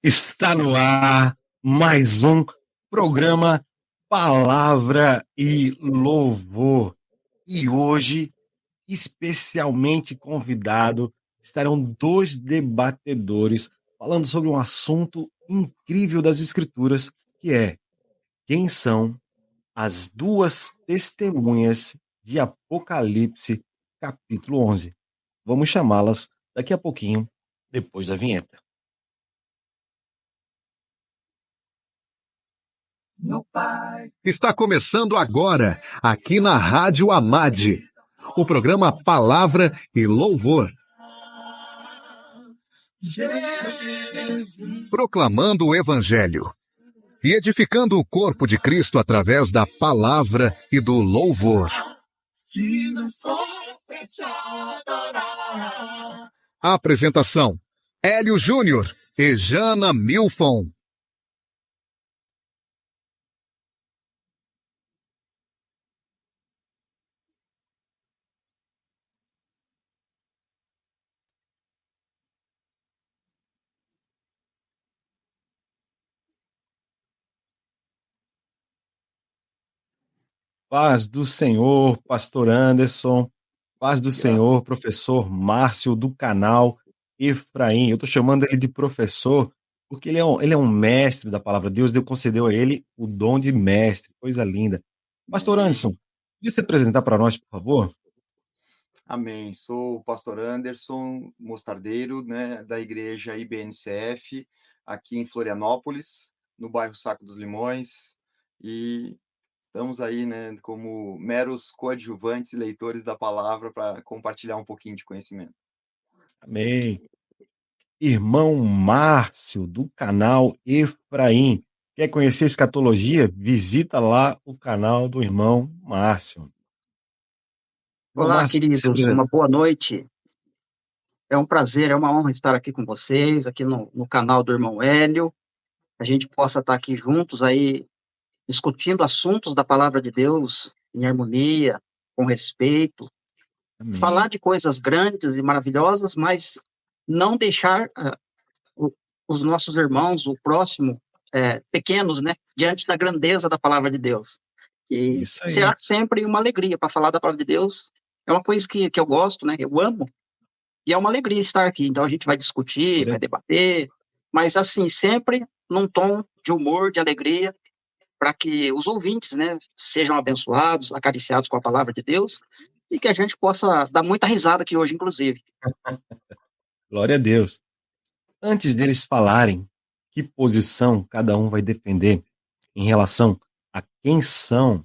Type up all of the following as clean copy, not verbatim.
Está no ar mais um programa Palavra e Louvor. E hoje, especialmente convidado, estarão dois debatedores falando sobre um assunto incrível das Escrituras, que é: quem são as duas testemunhas de Apocalipse, capítulo 11. Vamos chamá-las daqui a pouquinho, depois da vinheta. Está começando agora, aqui na Rádio Amade, o programa Palavra e Louvor. Proclamando o Evangelho e edificando o corpo de Cristo através da palavra e do louvor. Apresentação: Hélio Júnior e Jana Milfon. Paz do Senhor, pastor Anderson. Paz do Senhor, professor Márcio, do canal Efraim. Eu estou chamando ele de professor porque ele é um mestre da palavra de Deus. Deus concedeu a ele o dom de mestre. Coisa linda. Pastor Anderson, podia se apresentar para nós, por favor? Amém. Sou o pastor Anderson Mostardeiro, né, da igreja IBNCF, aqui em Florianópolis, no bairro Saco dos Limões, e estamos aí, né, como meros coadjuvantes e leitores da palavra para compartilhar um pouquinho de conhecimento. Amém. Irmão Márcio, do canal Efraim. Quer conhecer escatologia? Visita lá o canal do irmão Márcio. Irmão Olá, Márcio, se queridos, apresenta. uma boa noite. É um prazer, é uma honra estar aqui com vocês, aqui no canal do irmão Hélio. A gente possa estar aqui juntos aí, discutindo assuntos da palavra de Deus em harmonia, com respeito, Amém. falar de coisas grandes e maravilhosas, mas não deixar os nossos irmãos, o próximo, pequenos, né, diante da grandeza da palavra de Deus. E Isso aí. será sempre uma alegria para falar da palavra de Deus. É uma coisa que eu gosto, né, eu amo. E é uma alegria estar aqui. Então a gente vai discutir, vai debater, mas assim, sempre num tom de humor, de alegria, para que os ouvintes, né, sejam abençoados, acariciados com a palavra de Deus e que a gente possa dar muita risada aqui hoje, inclusive. Glória a Deus. Antes deles falarem que posição cada um vai defender em relação a quem são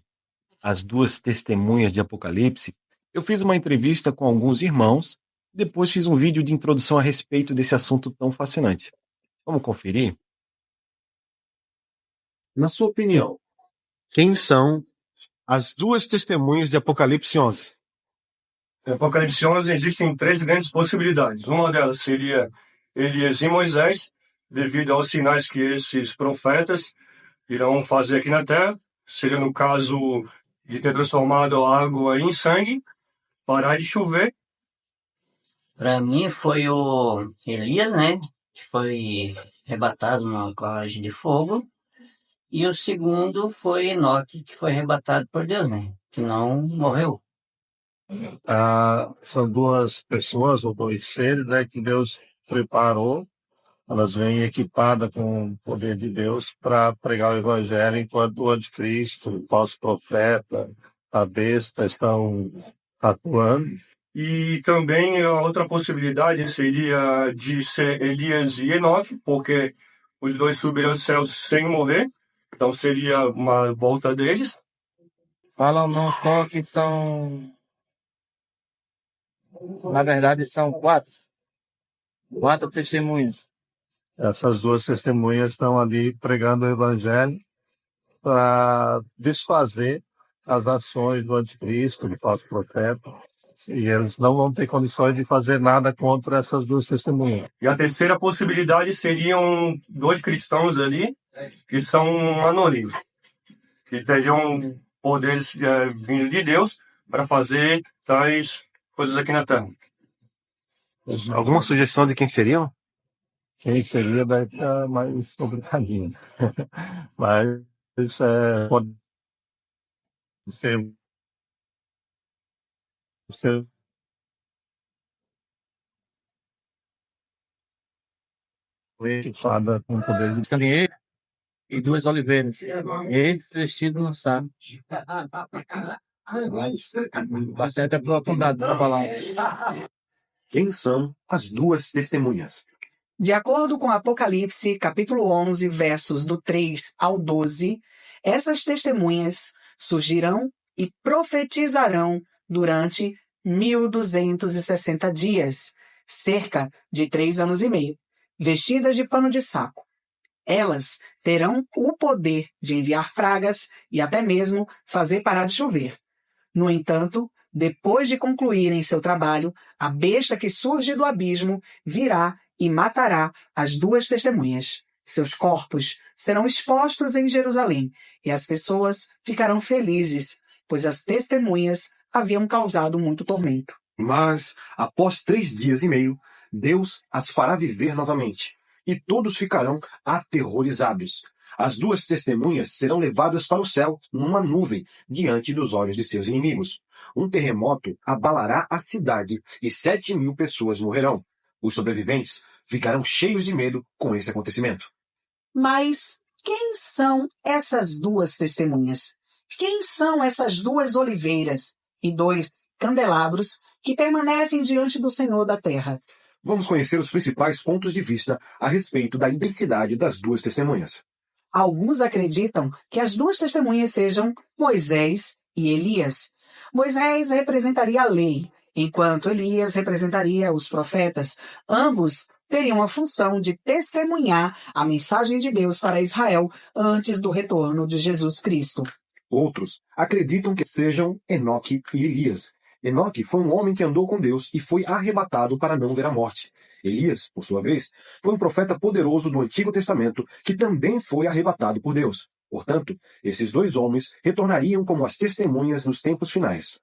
as duas testemunhas de Apocalipse, eu fiz uma entrevista com alguns irmãos e depois fiz um vídeo de introdução a respeito desse assunto tão fascinante. Vamos conferir? Na sua opinião, quem são as duas testemunhas de Apocalipse 11? Em Apocalipse 11 existem três grandes possibilidades. Uma delas seria Elias e Moisés, devido aos sinais que esses profetas irão fazer aqui na terra. Seria no caso de ter transformado a água em sangue, parar de chover. Para mim foi o Elias, né, que foi arrebatado numa carruagem de fogo. E o segundo foi Enoque, que foi arrebatado por Deus, né, que não morreu. São duas pessoas ou dois seres, né, que Deus preparou. Elas vêm equipadas com o poder de Deus para pregar o evangelho, enquanto o anticristo, o falso profeta, a besta estão atuando. E também a outra possibilidade seria de ser Elias e Enoque, porque os dois subiram aos céus sem morrer. Então seria uma volta deles. Falam não só que são... Na verdade, são quatro testemunhas. Essas duas testemunhas estão ali pregando o evangelho para desfazer as ações do anticristo, do falso profeta. E eles não vão ter condições de fazer nada contra essas duas testemunhas. E a terceira possibilidade seriam dois cristãos ali, que são anônimos, que teriam poderes vindo de Deus para fazer tais coisas aqui na Terra. Alguma sugestão de quem seriam? quem seria vai ficar mais complicadinho. Mas pode ser você fada com poder de Galinheiro e duas oliveiras. Esse vestido lançado. Bastante aprofundado essa palavra. Quem são as duas testemunhas? De acordo com Apocalipse, capítulo 11, versos do 3 ao 12, essas testemunhas surgirão e profetizarão durante 1260 dias, cerca de 3 anos e meio, vestidas de pano de saco. Elas terão o poder de enviar pragas e até mesmo fazer parar de chover. No entanto, depois de concluírem seu trabalho, a besta que surge do abismo virá e matará as duas testemunhas. Seus corpos serão expostos em Jerusalém e as pessoas ficarão felizes, pois as testemunhas haviam causado muito tormento. Mas, após 3 dias e meio, Deus as fará viver novamente, e todos ficarão aterrorizados. As duas testemunhas serão levadas para o céu numa nuvem, diante dos olhos de seus inimigos. Um terremoto abalará a cidade e 7.000 pessoas morrerão. Os sobreviventes ficarão cheios de medo com esse acontecimento. Mas quem são essas duas testemunhas? Quem são essas duas oliveiras e 2 candelabros que permanecem diante do Senhor da terra? Vamos conhecer os principais pontos de vista a respeito da identidade das duas testemunhas. Alguns acreditam que as duas testemunhas sejam Moisés e Elias. Moisés representaria a lei, enquanto Elias representaria os profetas. Ambos teriam a função de testemunhar a mensagem de Deus para Israel antes do retorno de Jesus Cristo. Outros acreditam que sejam Enoque e Elias. Enoque foi um homem que andou com Deus e foi arrebatado para não ver a morte. Elias, por sua vez, foi um profeta poderoso do Antigo Testamento que também foi arrebatado por Deus. Portanto, esses 2 homens retornariam como as testemunhas nos tempos finais.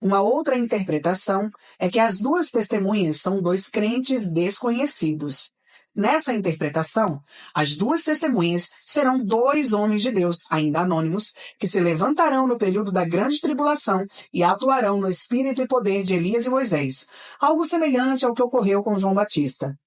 Uma outra interpretação é que as duas testemunhas são 2 crentes desconhecidos. Nessa interpretação, as duas testemunhas serão 2 homens de Deus, ainda anônimos, que se levantarão no período da grande tribulação e atuarão no espírito e poder de Elias e Moisés, algo semelhante ao que ocorreu com João Batista.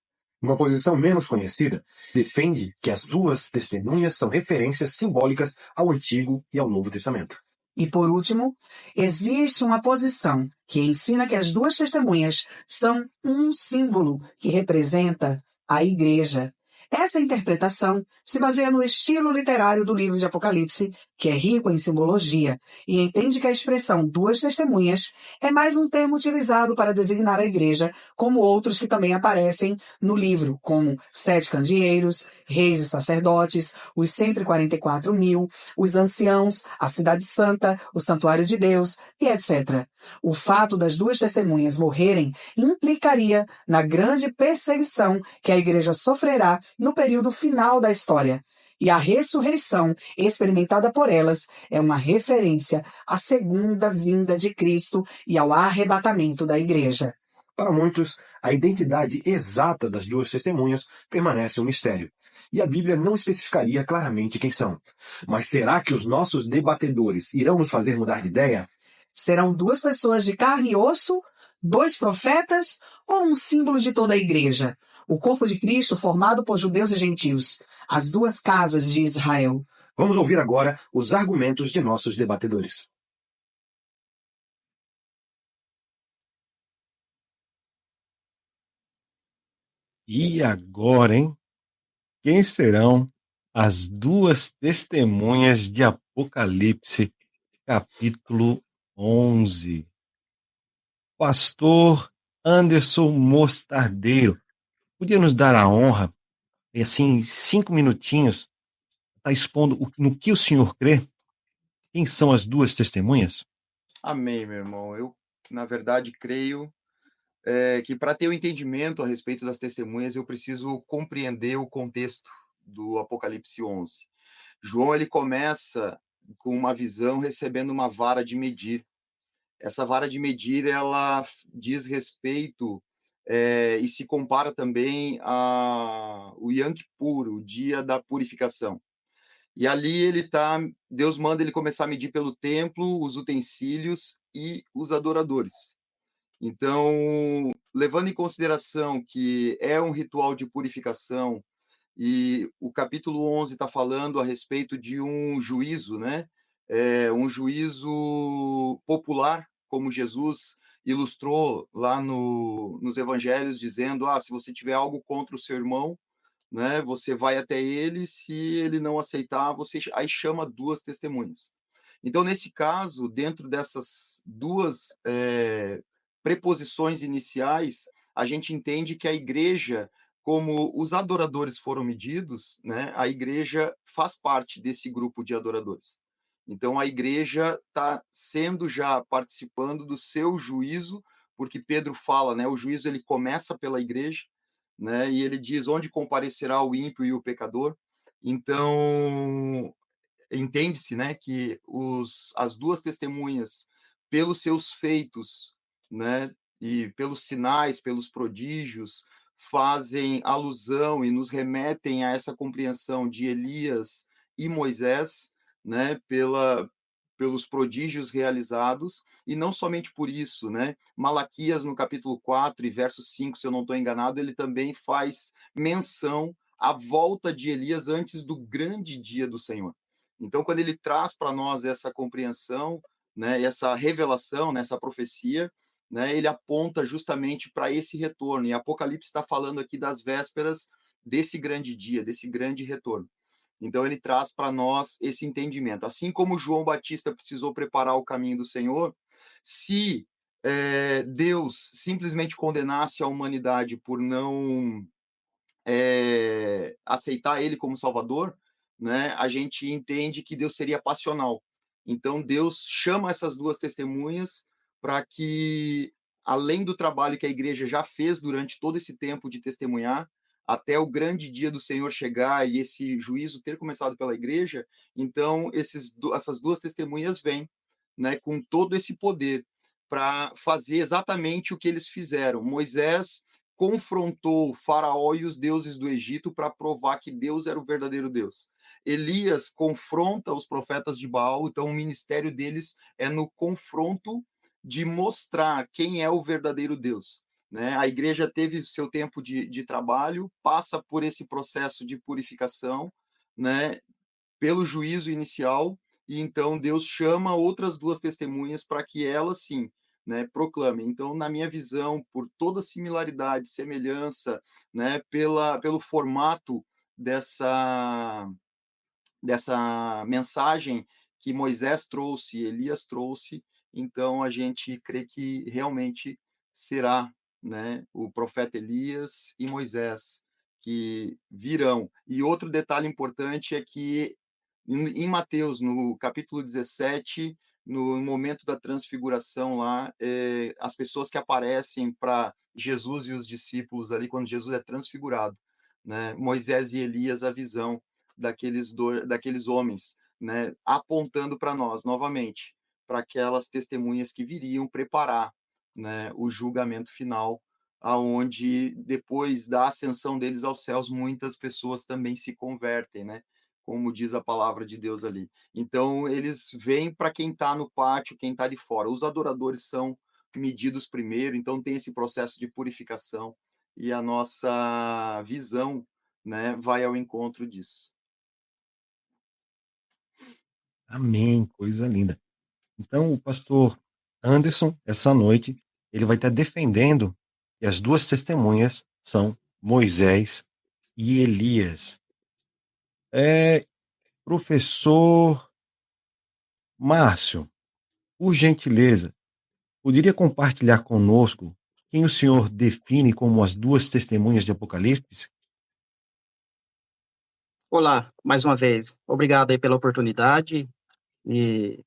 Uma posição menos conhecida defende que as duas testemunhas são referências simbólicas ao Antigo e ao Novo Testamento. E por último, existe uma posição que ensina que as duas testemunhas são um símbolo que representa a igreja. Essa interpretação se baseia no estilo literário do livro de Apocalipse, que é rico em simbologia, e entende que a expressão duas testemunhas é mais um termo utilizado para designar a igreja, como outros que também aparecem no livro, como 7 candeeiros, reis e sacerdotes, os 144.000, os anciãos, a cidade santa, o santuário de Deus, e etc. O fato das duas testemunhas morrerem implicaria na grande perseguição que a igreja sofrerá no período final da história. E a ressurreição experimentada por elas é uma referência à segunda vinda de Cristo e ao arrebatamento da igreja. Para muitos, a identidade exata das duas testemunhas permanece um mistério, e a Bíblia não especificaria claramente quem são. Mas será que os nossos debatedores irão nos fazer mudar de ideia? Serão 2 pessoas de carne e osso, 2 profetas ou um símbolo de toda a igreja? O corpo de Cristo formado por judeus e gentios, as 2 casas de Israel. Vamos ouvir agora os argumentos de nossos debatedores. E agora, hein? Quem serão as duas testemunhas de Apocalipse, capítulo 11? Pastor Anderson Mostardeiro, podia nos dar a honra, e assim, 5 minutinhos, está expondo no que o senhor crê? Quem são as duas testemunhas? Amém, meu irmão. Eu, na verdade, creio que para ter o entendimento a respeito das testemunhas, eu preciso compreender o contexto do Apocalipse 11. João, ele começa com uma visão recebendo uma vara de medir. Essa vara de medir, ela diz respeito e se compara também ao Yom Kippur, o dia da purificação. E ali Deus manda ele começar a medir pelo templo, os utensílios e os adoradores. Então, levando em consideração que é um ritual de purificação, e o capítulo 11 está falando a respeito de um juízo, né? Um juízo popular, como Jesus ilustrou lá nos evangelhos, dizendo, se você tiver algo contra o seu irmão, né, você vai até ele, se ele não aceitar, você aí chama duas testemunhas. Então, nesse caso, dentro dessas duas preposições iniciais, a gente entende que a igreja, como os adoradores foram medidos, né, a igreja faz parte desse grupo de adoradores. Então, a igreja está sendo já participando do seu juízo, porque Pedro fala, né, o juízo ele começa pela igreja, né, e ele diz onde comparecerá o ímpio e o pecador. Então, entende-se, né, que as duas testemunhas, pelos seus feitos, né, e pelos sinais, pelos prodígios, fazem alusão e nos remetem a essa compreensão de Elias e Moisés, né, pelos prodígios realizados, e não somente por isso, né? Malaquias, no capítulo 4 e verso 5, se eu não estou enganado, ele também faz menção à volta de Elias antes do grande dia do Senhor. Então, quando ele traz para nós essa compreensão, né, essa revelação, né, essa profecia, né, ele aponta justamente para esse retorno. E Apocalipse está falando aqui das vésperas desse grande dia, desse grande retorno. Então, ele traz para nós esse entendimento. Assim como João Batista precisou preparar o caminho do Senhor, se Deus simplesmente condenasse a humanidade por não aceitar ele como Salvador, né, a gente entende que Deus seria passional. Então, Deus chama essas duas testemunhas para que, além do trabalho que a igreja já fez durante todo esse tempo de testemunhar, até o grande dia do Senhor chegar e esse juízo ter começado pela igreja, então essas duas testemunhas vêm, né, com todo esse poder para fazer exatamente o que eles fizeram. Moisés confrontou o faraó e os deuses do Egito para provar que Deus era o verdadeiro Deus. Elias confronta os profetas de Baal, então o ministério deles é no confronto de mostrar quem é o verdadeiro Deus. Né? A igreja teve seu tempo de trabalho, passa por esse processo de purificação, né, pelo juízo inicial, e então Deus chama outras duas testemunhas para que elas, sim, né, proclamem. Então, na minha visão, por toda similaridade, semelhança, né, pelo formato dessa mensagem que Moisés trouxe, Elias trouxe, então a gente crê que realmente será, né, o profeta Elias e Moisés que virão. E outro detalhe importante é que em Mateus, no capítulo 17, no momento da transfiguração lá, as pessoas que aparecem para Jesus e os discípulos ali, quando Jesus é transfigurado, né? Moisés e Elias, a visão daqueles homens, né? Apontando para nós, novamente, para aquelas testemunhas que viriam preparar, né, o julgamento final, aonde depois da ascensão deles aos céus, muitas pessoas também se convertem, né? Como diz a palavra de Deus ali. Então, eles vêm para quem está no pátio, quem está de fora. Os adoradores são medidos primeiro, então tem esse processo de purificação, e a nossa visão, né, vai ao encontro disso. Amém, coisa linda. Então, o pastor Anderson, essa noite, ele vai estar defendendo que as duas testemunhas são Moisés e Elias. Professor Márcio, por gentileza, poderia compartilhar conosco quem o senhor define como as duas testemunhas de Apocalipse? Olá, mais uma vez. Obrigado aí pela oportunidade. E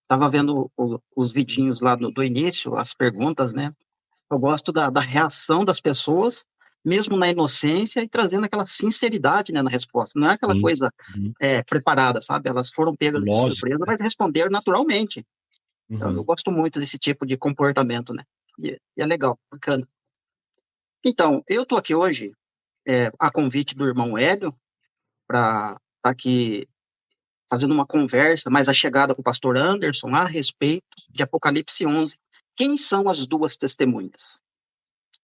estava vendo os vidinhos lá do início, as perguntas, né? Eu gosto da reação das pessoas, mesmo na inocência, e trazendo aquela sinceridade, né, na resposta. Não é aquela Sim, coisa preparada, sabe? Elas foram pegas de lógico. surpresa, mas responderam naturalmente. Então, eu Uhum. gosto muito desse tipo de comportamento, né? E é legal, bacana. Então, eu estou aqui hoje, a convite do irmão Hélio, para estar aqui fazendo uma conversa mais achegada com o pastor Anderson a respeito de Apocalipse 11. Quem são as duas testemunhas?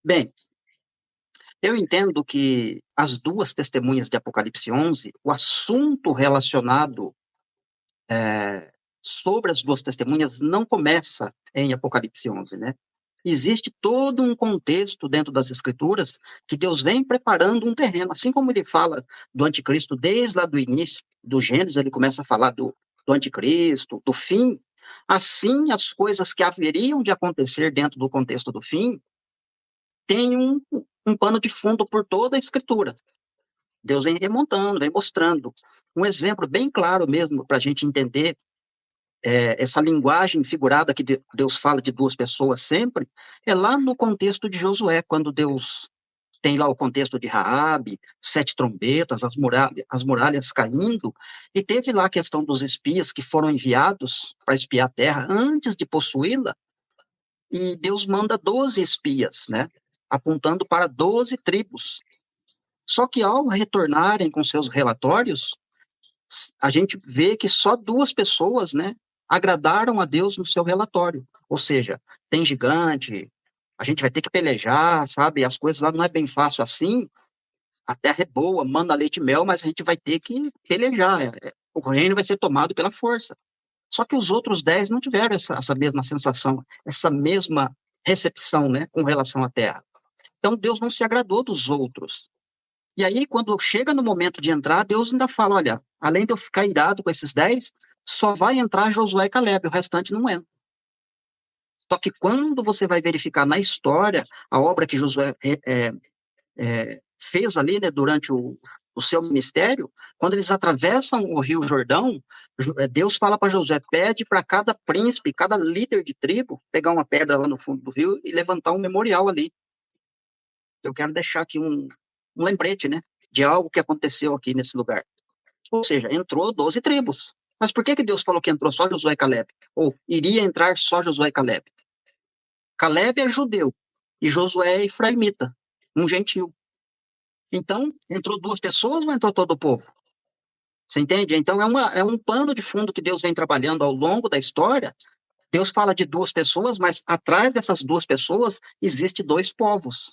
Bem, eu entendo que as duas testemunhas de Apocalipse 11, o assunto relacionado sobre as duas testemunhas não começa em Apocalipse 11, né? Existe todo um contexto dentro das Escrituras que Deus vem preparando um terreno, assim como ele fala do anticristo desde lá do início, do Gênesis, ele começa a falar do anticristo, do fim, assim as coisas que haveriam de acontecer dentro do contexto do fim têm um pano de fundo por toda a Escritura. Deus vem remontando, vem mostrando. Um exemplo bem claro mesmo para a gente entender essa linguagem figurada que Deus fala de duas pessoas sempre, é lá no contexto de Josué, quando Deus tem lá o contexto de Raabe, 7 trombetas, as muralhas caindo, e teve lá a questão dos espias que foram enviados para espiar a terra antes de possuí-la, e Deus manda 12 espias, né, apontando para 12 tribos. Só que ao retornarem com seus relatórios, a gente vê que só 2 pessoas, né, agradaram a Deus no seu relatório. Ou seja, tem gigante, a gente vai ter que pelejar, sabe? As coisas lá não é bem fácil assim. A terra é boa, manda leite e mel, mas a gente vai ter que pelejar. O reino vai ser tomado pela força. Só que os outros 10 não tiveram essa mesma sensação, essa mesma recepção, né, com relação à terra. Então Deus não se agradou dos outros. E aí, quando chega no momento de entrar, Deus ainda fala, olha, além de eu ficar irado com esses 10, só vai entrar Josué e Caleb, o restante não entra. Só que quando você vai verificar na história a obra que Josué fez ali, né, durante o seu ministério, quando eles atravessam o Rio Jordão, Deus fala para Josué, pede para cada príncipe, cada líder de tribo, pegar uma pedra lá no fundo do rio e levantar um memorial ali. Eu quero deixar aqui um lembrete, né, de algo que aconteceu aqui nesse lugar. Ou seja, entrou 12 tribos. Mas por que Deus falou que entrou só Josué e Caleb? Ou iria entrar só Josué e Caleb? Caleb é judeu e Josué é efraimita, um gentil. Então, entrou 2 pessoas ou entrou todo o povo? Você entende? Então, é um pano de fundo que Deus vem trabalhando ao longo da história. Deus fala de 2 pessoas, mas atrás dessas 2 pessoas existe 2 povos.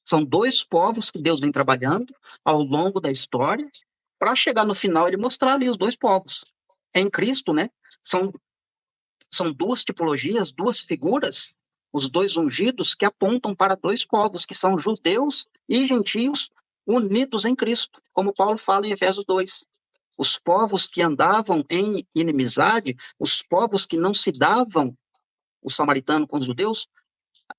São 2 povos que Deus vem trabalhando ao longo da história para chegar no final ele mostrar ali os 2 povos. Em Cristo, né? São 2 tipologias, 2 figuras, os 2 ungidos que apontam para 2 povos, que são judeus e gentios unidos em Cristo, como Paulo fala em Efésios 2. Os povos que andavam em inimizade, os povos que não se davam, o samaritano com os judeus,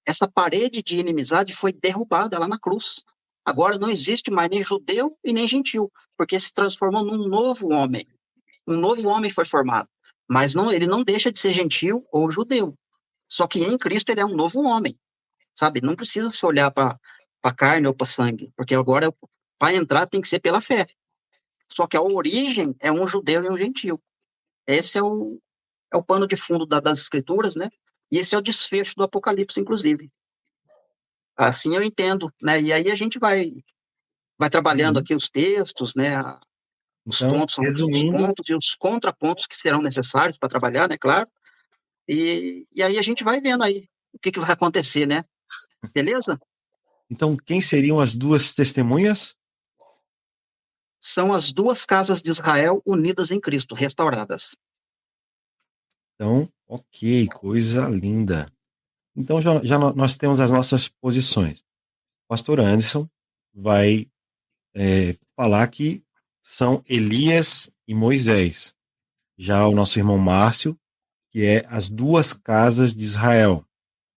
essa parede de inimizade foi derrubada lá na cruz. Agora não existe mais nem judeu e nem gentil, porque se transformou num novo homem. Um novo homem foi formado, mas ele não deixa de ser gentil ou judeu. Só que em Cristo ele é um novo homem, sabe? Não precisa se olhar para carne ou para sangue, porque agora para entrar tem que ser pela fé. Só que a origem é um judeu e um gentil. Esse é o pano de fundo das Escrituras, né? E esse é o desfecho do Apocalipse, inclusive. Assim eu entendo, né? E aí a gente vai trabalhando aqui os textos, né? Os Então, pontos são os resumindo, pontos e os contrapontos que serão necessários para trabalhar, né? Claro. E aí a gente vai vendo aí o que vai acontecer, né? Beleza? então quem seriam as 2 testemunhas? São as 2 casas de Israel unidas em Cristo, restauradas. Então, ok, coisa linda. Então já nós temos as nossas posições. O pastor Anderson vai falar que são Elias e Moisés. Já o nosso irmão Márcio, que é as 2 casas de Israel,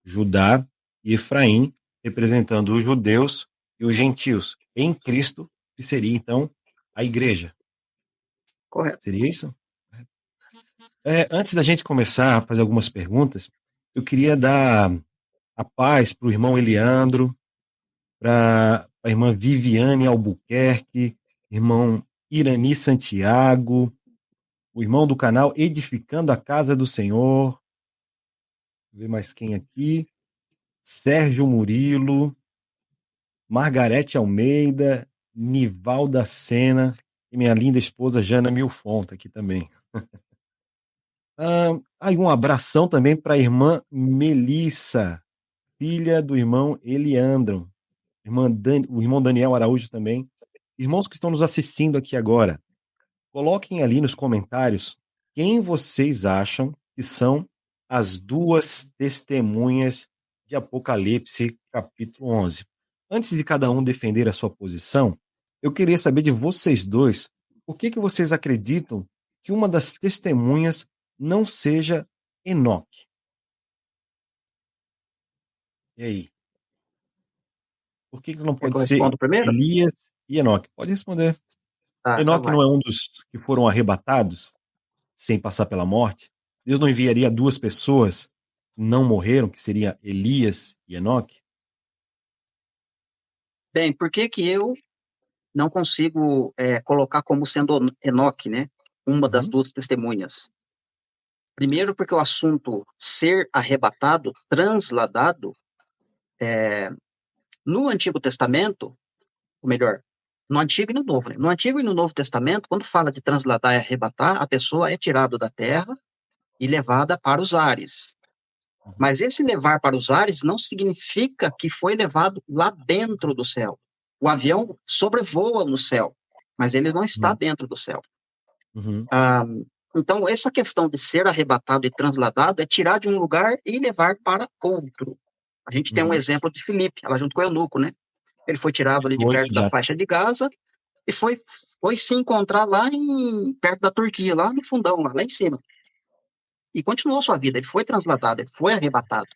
Judá e Efraim, representando os judeus e os gentios em Cristo, que seria então a igreja. Correto. Seria isso? Antes da gente começar a fazer algumas perguntas, eu queria dar a paz para o irmão Eliandro, para a irmã Viviane Albuquerque, irmão Irani Santiago, o irmão do canal Edificando a Casa do Senhor. Vou ver mais quem aqui. Sérgio Murilo. Margarete Almeida, Nivalda Sena e minha linda esposa Jana Milfon tá aqui também. Aí um abração também para a irmã Melissa, filha do irmão Eliandro, o irmão Daniel Araújo também. Irmãos que estão nos assistindo aqui agora, coloquem ali nos comentários quem vocês acham que são as duas testemunhas de Apocalipse, capítulo 11. Antes de cada um defender a sua posição, eu queria saber de vocês dois, por que vocês acreditam que uma das testemunhas não seja Enoque? E aí? Por que não pode ser Elias e Enoque? Pode responder. Enoque não é um dos que foram arrebatados sem passar pela morte? Deus não enviaria duas pessoas que não morreram, que seria Elias e Enoque? Bem, por que eu não consigo colocar como sendo Enoque, né? Uma das duas testemunhas. Primeiro, porque o assunto ser arrebatado, transladado, no Antigo Testamento, ou melhor, no Antigo e no Novo, né? No Antigo e no Novo Testamento, quando fala de transladar e arrebatar, a pessoa é tirada da terra e levada para os ares. Mas esse levar para os ares não significa que foi levado lá dentro do céu. O avião sobrevoa no céu, mas ele não está dentro do céu. Então, essa questão de ser arrebatado e transladado é tirar de um lugar e levar para outro. A gente tem um exemplo de Filipe, ela junto com o eunuco, né? Ele foi tirado ali de perto da faixa de Gaza e foi se encontrar lá perto da Turquia, lá no fundão, lá em cima. E continuou sua vida, ele foi transladado, ele foi arrebatado.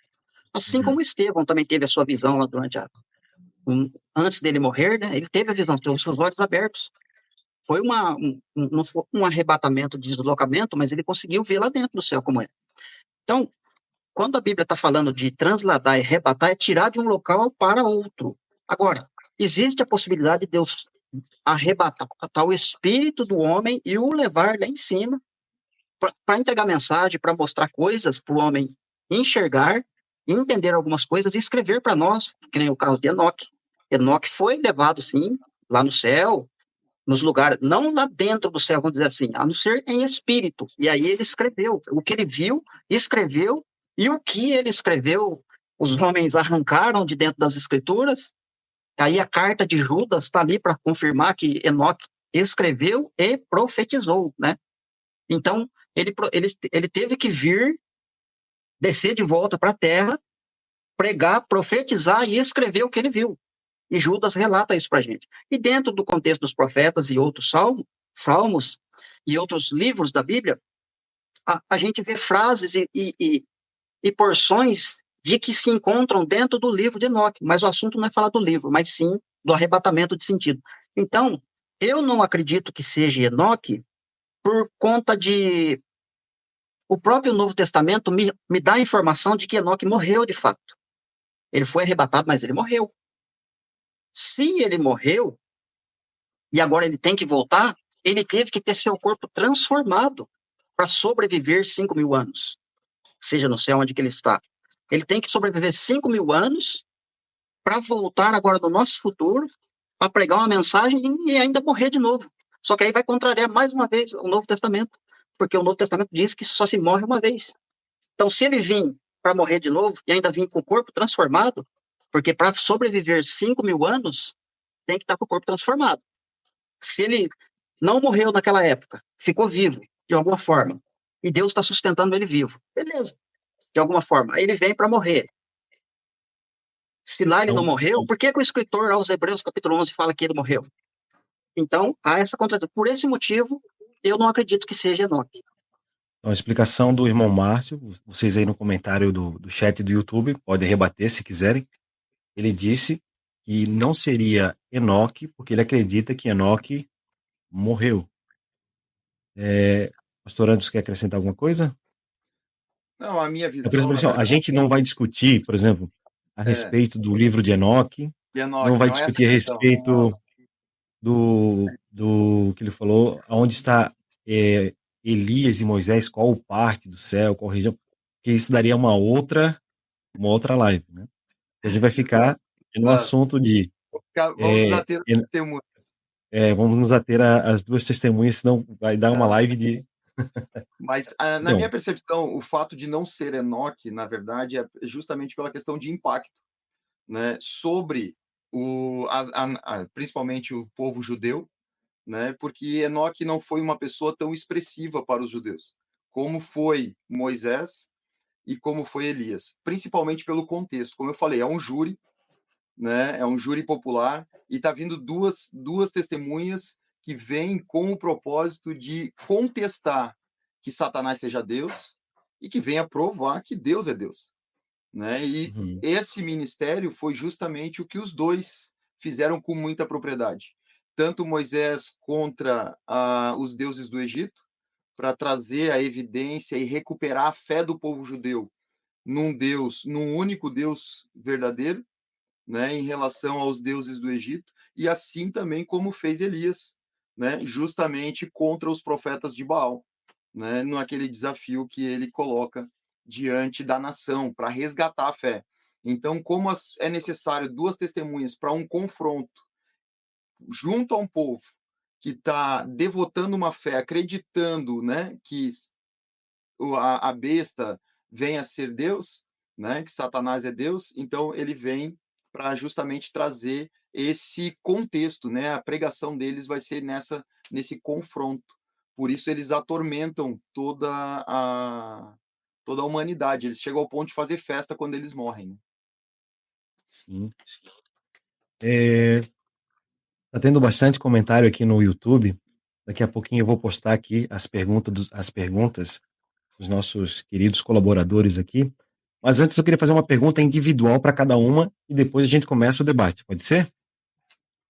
Assim como Estevão também teve a sua visão lá durante antes dele morrer, né? Ele teve a visão, teve os seus olhos abertos. Foi não foi um arrebatamento de deslocamento, mas ele conseguiu ver lá dentro do céu como é. Então, quando a Bíblia está falando de transladar e arrebatar, é tirar de um local para outro. Agora, existe a possibilidade de Deus arrebatar o espírito do homem e o levar lá em cima para entregar mensagem, para mostrar coisas para o homem enxergar, entender algumas coisas e escrever para nós, que nem o caso de Enoque. Enoque foi levado, sim, lá no céu, nos lugares, não lá dentro do céu, vamos dizer assim, a não ser em espírito. E aí ele escreveu. O que ele viu, escreveu, e o que ele escreveu, os homens arrancaram de dentro das escrituras. Aí a carta de Judas está ali para confirmar que Enoque escreveu e profetizou, né? Então, ele teve que vir, descer de volta para a terra, pregar, profetizar e escrever o que ele viu. E Judas relata isso para a gente. E dentro do contexto dos profetas e outros salmos e outros livros da Bíblia, a gente vê frases e porções de que se encontram dentro do livro de Enoque. Mas o assunto não é falar do livro, mas sim do arrebatamento de sentido. Então, eu não acredito que seja Enoque por conta de... O próprio Novo Testamento me dá a informação de que Enoque morreu de fato. Ele foi arrebatado, mas ele morreu. Se ele morreu, e agora ele tem que voltar, ele teve que ter seu corpo transformado para sobreviver 5.000 anos. Seja no céu onde que ele está. Ele tem que sobreviver 5.000 anos para voltar agora no nosso futuro, para pregar uma mensagem e ainda morrer de novo. Só que aí vai contrariar mais uma vez o Novo Testamento, porque o Novo Testamento diz que só se morre uma vez. Então, se ele vir para morrer de novo e ainda vir com o corpo transformado, porque para sobreviver 5.000 anos, tem que estar com o corpo transformado. Se ele não morreu naquela época, ficou vivo, de alguma forma, e Deus está sustentando ele vivo, beleza, de alguma forma. Aí ele vem para morrer. Se lá ele não morreu, por que o escritor aos Hebreus, capítulo 11, fala que ele morreu? Então, há essa contradição. Por esse motivo, eu não acredito que seja Enoque. Então, a explicação do irmão Márcio, vocês aí no comentário do chat do YouTube, podem rebater se quiserem. Ele disse que não seria Enoque, porque ele acredita que Enoque morreu. Pastor Anderson, quer acrescentar alguma coisa? Não, a minha visão... Por exemplo, a gente não vai discutir, por exemplo, a respeito do livro de Enoque, não vai discutir a respeito do que ele falou, onde está Elias e Moisés, qual parte do céu, qual região, que isso daria uma outra live, né? A gente vai ficar no assunto de Vamos nos É, ater às é, testemunhas. vamos nos ater às duas testemunhas, senão vai dar uma live de. Mas, na minha Então, percepção, o fato de não ser Enoque, na verdade, é justamente pela questão de impacto, né, sobre principalmente o povo judeu, né, porque Enoque não foi uma pessoa tão expressiva para os judeus, como foi Moisés e como foi Elias, principalmente pelo contexto. Como eu falei, é um júri, né, é um júri popular, e está vindo duas testemunhas que vêm com o propósito de contestar que Satanás seja Deus e que venha provar que Deus é Deus, né? E uhum, esse ministério foi justamente o que os dois fizeram com muita propriedade. Tanto Moisés contra os deuses do Egito, para trazer a evidência e recuperar a fé do povo judeu num Deus, num único Deus verdadeiro, né, em relação aos deuses do Egito, e assim também como fez Elias, né, justamente contra os profetas de Baal, né, naquele desafio que ele coloca diante da nação para resgatar a fé. Então, como é necessário duas testemunhas para um confronto junto a um povo que está devotando uma fé, acreditando, né, que a besta vem a ser Deus, né, que Satanás é Deus, então ele vem para justamente trazer esse contexto, né? A pregação deles vai ser nesse confronto. Por isso eles atormentam toda a humanidade. Eles chegam ao ponto de fazer festa quando eles morrem. Né? sim. Tá tendo bastante comentário aqui no YouTube. Daqui a pouquinho eu vou postar aqui as perguntas dos nossos queridos colaboradores aqui. Mas antes eu queria fazer uma pergunta individual para cada uma e depois a gente começa o debate, pode ser?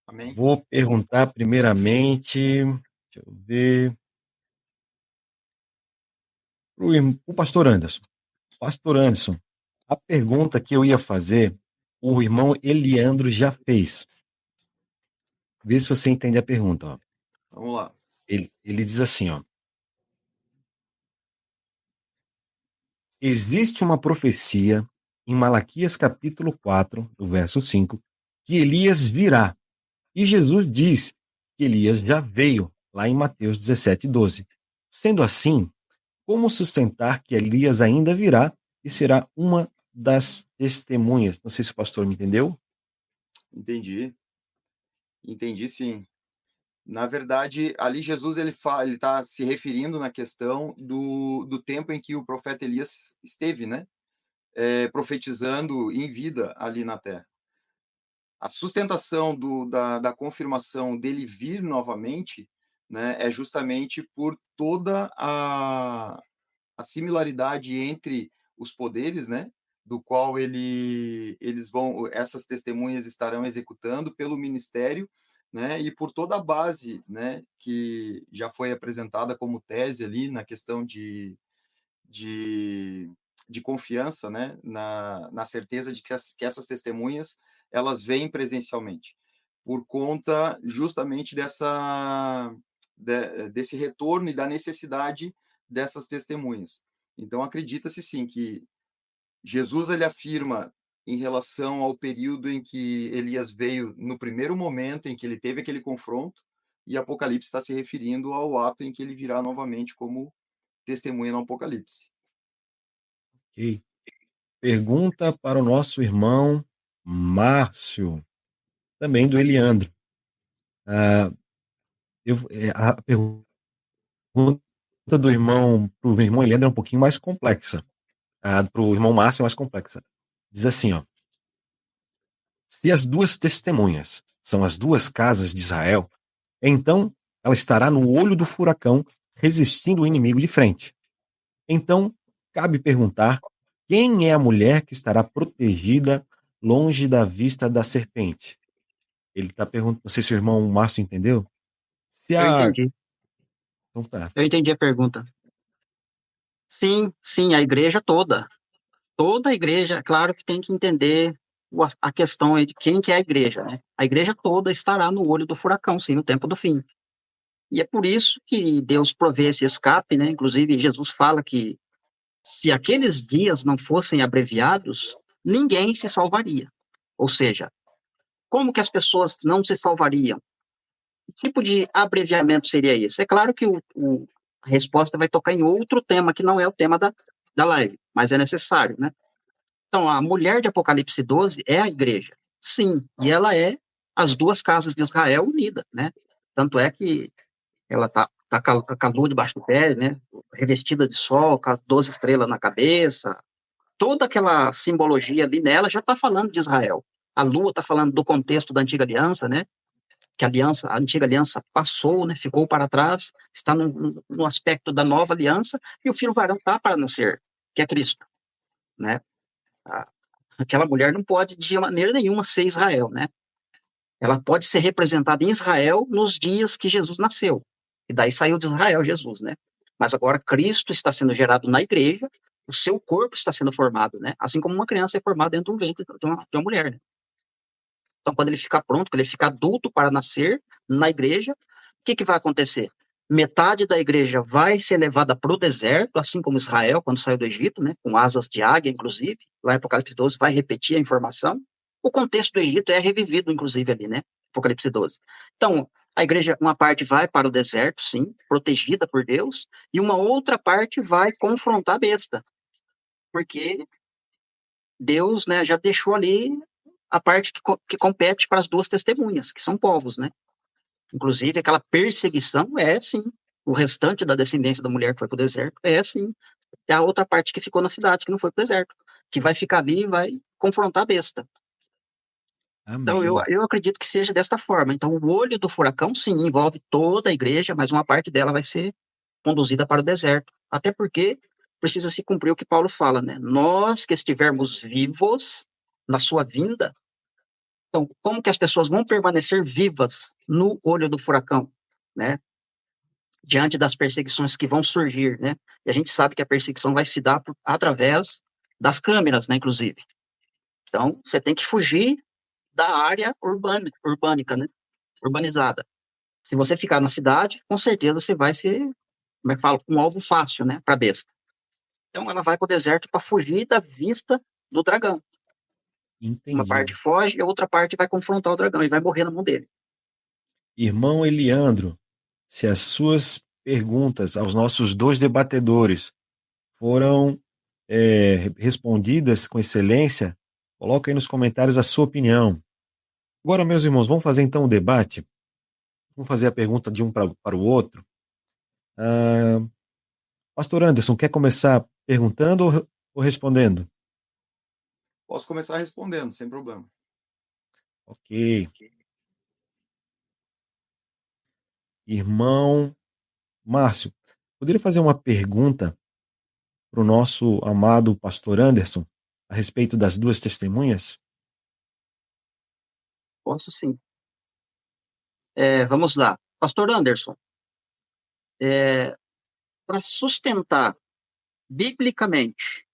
Amém? Vou perguntar primeiramente, deixa eu ver, o pastor Anderson. Pastor Anderson, a pergunta que eu ia fazer, o irmão Eliandro já fez. Vê se você entende a pergunta. Ó. Vamos lá. Ele diz assim, ó. Existe uma profecia em Malaquias capítulo 4, do verso 5, que Elias virá. E Jesus diz que Elias já veio, lá em Mateus 17:12. Sendo assim, como sustentar que Elias ainda virá e será uma das testemunhas? Não sei se o pastor me entendeu. Entendi. Entendi, sim. Na verdade, ali Jesus ele está se referindo na questão do tempo em que o profeta Elias esteve, né? Profetizando em vida ali na terra. A sustentação da confirmação dele vir novamente, né, é justamente por toda a similaridade entre os poderes, né, do qual essas testemunhas estarão executando pelo ministério, né, e por toda a base, né, que já foi apresentada como tese ali na questão de, de confiança, né, na certeza de que essas testemunhas elas vêm presencialmente, por conta justamente desse retorno e da necessidade dessas testemunhas. Então, acredita-se sim que Jesus ele afirma em relação ao período em que Elias veio, no primeiro momento em que ele teve aquele confronto, e Apocalipse está se referindo ao ato em que ele virá novamente como testemunha no Apocalipse. Ok. Pergunta para o nosso irmão Márcio, também do Eliandro. A pergunta do irmão para o irmão Eliandro é um pouquinho mais complexa. Para o irmão Márcio é mais complexa. Diz assim, ó. Se as duas testemunhas são as duas casas de Israel, então ela estará no olho do furacão, resistindo o inimigo de frente. Então, cabe perguntar quem é a mulher que estará protegida longe da vista da serpente. Ele está perguntando, não sei se o irmão Márcio entendeu. Se Eu a. entendi. Então tá. Eu entendi a pergunta. Sim, sim, a igreja toda. Toda a igreja, claro que tem que entender a questão aí de quem que é a igreja, né? A igreja toda estará no olho do furacão, sim, no tempo do fim. E é por isso que Deus provê esse escape, né? Inclusive, Jesus fala que se aqueles dias não fossem abreviados, ninguém se salvaria. Ou seja, como que as pessoas não se salvariam? Que tipo de abreviamento seria isso? É claro que a resposta vai tocar em outro tema, que não é o tema da live, mas é necessário, né? Então, a mulher de Apocalipse 12 é a igreja. Sim, e ela é as duas casas de Israel unidas, né? Tanto é que ela tá com a lua debaixo do pé, né? Revestida de sol, com as 12 estrelas na cabeça. Toda aquela simbologia ali nela já está falando de Israel. A lua está falando do contexto da antiga aliança, né? Que a antiga aliança passou, né? Ficou para trás, está no aspecto da nova aliança, e o filho varão está para nascer, que é Cristo, né? Aquela mulher não pode, de maneira nenhuma, ser Israel, né? Ela pode ser representada em Israel nos dias que Jesus nasceu. E daí saiu de Israel Jesus, né? Mas agora Cristo está sendo gerado na igreja, o seu corpo está sendo formado, né? Assim como uma criança é formada dentro de um ventre de uma mulher, né? Então, quando ele ficar pronto, quando ele ficar adulto para nascer na igreja, o que vai acontecer? Metade da igreja vai ser levada para o deserto, assim como Israel, quando saiu do Egito, né? Com asas de águia, inclusive. Lá em Apocalipse 12 vai repetir a informação. O contexto do Egito é revivido, inclusive, ali, né? Apocalipse 12. Então, a igreja, uma parte vai para o deserto, sim, protegida por Deus, e uma outra parte vai confrontar a besta. Porque Deus, né, já deixou ali a parte que compete para as duas testemunhas, que são povos, né? Inclusive, aquela perseguição é, sim, o restante da descendência da mulher que foi para o deserto é, sim, é a outra parte que ficou na cidade, que não foi para o deserto, que vai ficar ali e vai confrontar a besta. Então, Amém. eu acredito que seja desta forma. Então, o olho do furacão, sim, envolve toda a igreja, mas uma parte dela vai ser conduzida para o deserto. Até porque precisa se cumprir o que Paulo fala, né? Nós que estivermos vivos na sua vinda. Então, como que as pessoas vão permanecer vivas no olho do furacão, né? Diante das perseguições que vão surgir, né? E a gente sabe que a perseguição vai se dar através das câmeras, né, inclusive. Então, você tem que fugir da área urbânica, né? Urbanizada. Se você ficar na cidade, com certeza você vai ser, como é que fala, um alvo fácil, né, para besta. Então, ela vai para o deserto para fugir da vista do dragão. Uma parte Entendido. foge e a outra parte vai confrontar o dragão e vai morrer na mão dele. Irmão Eliandro, se as suas perguntas aos nossos dois debatedores foram respondidas com excelência, coloca aí nos comentários a sua opinião. Agora, meus irmãos, vamos fazer então o debate? Vamos fazer a pergunta de um para o outro. Pastor Anderson, quer começar perguntando ou respondendo? Posso começar respondendo, sem problema. Ok. Irmão Márcio, poderia fazer uma pergunta para o nosso amado pastor Anderson a respeito das duas testemunhas? Posso sim. Vamos lá. Pastor Anderson, para sustentar biblicamente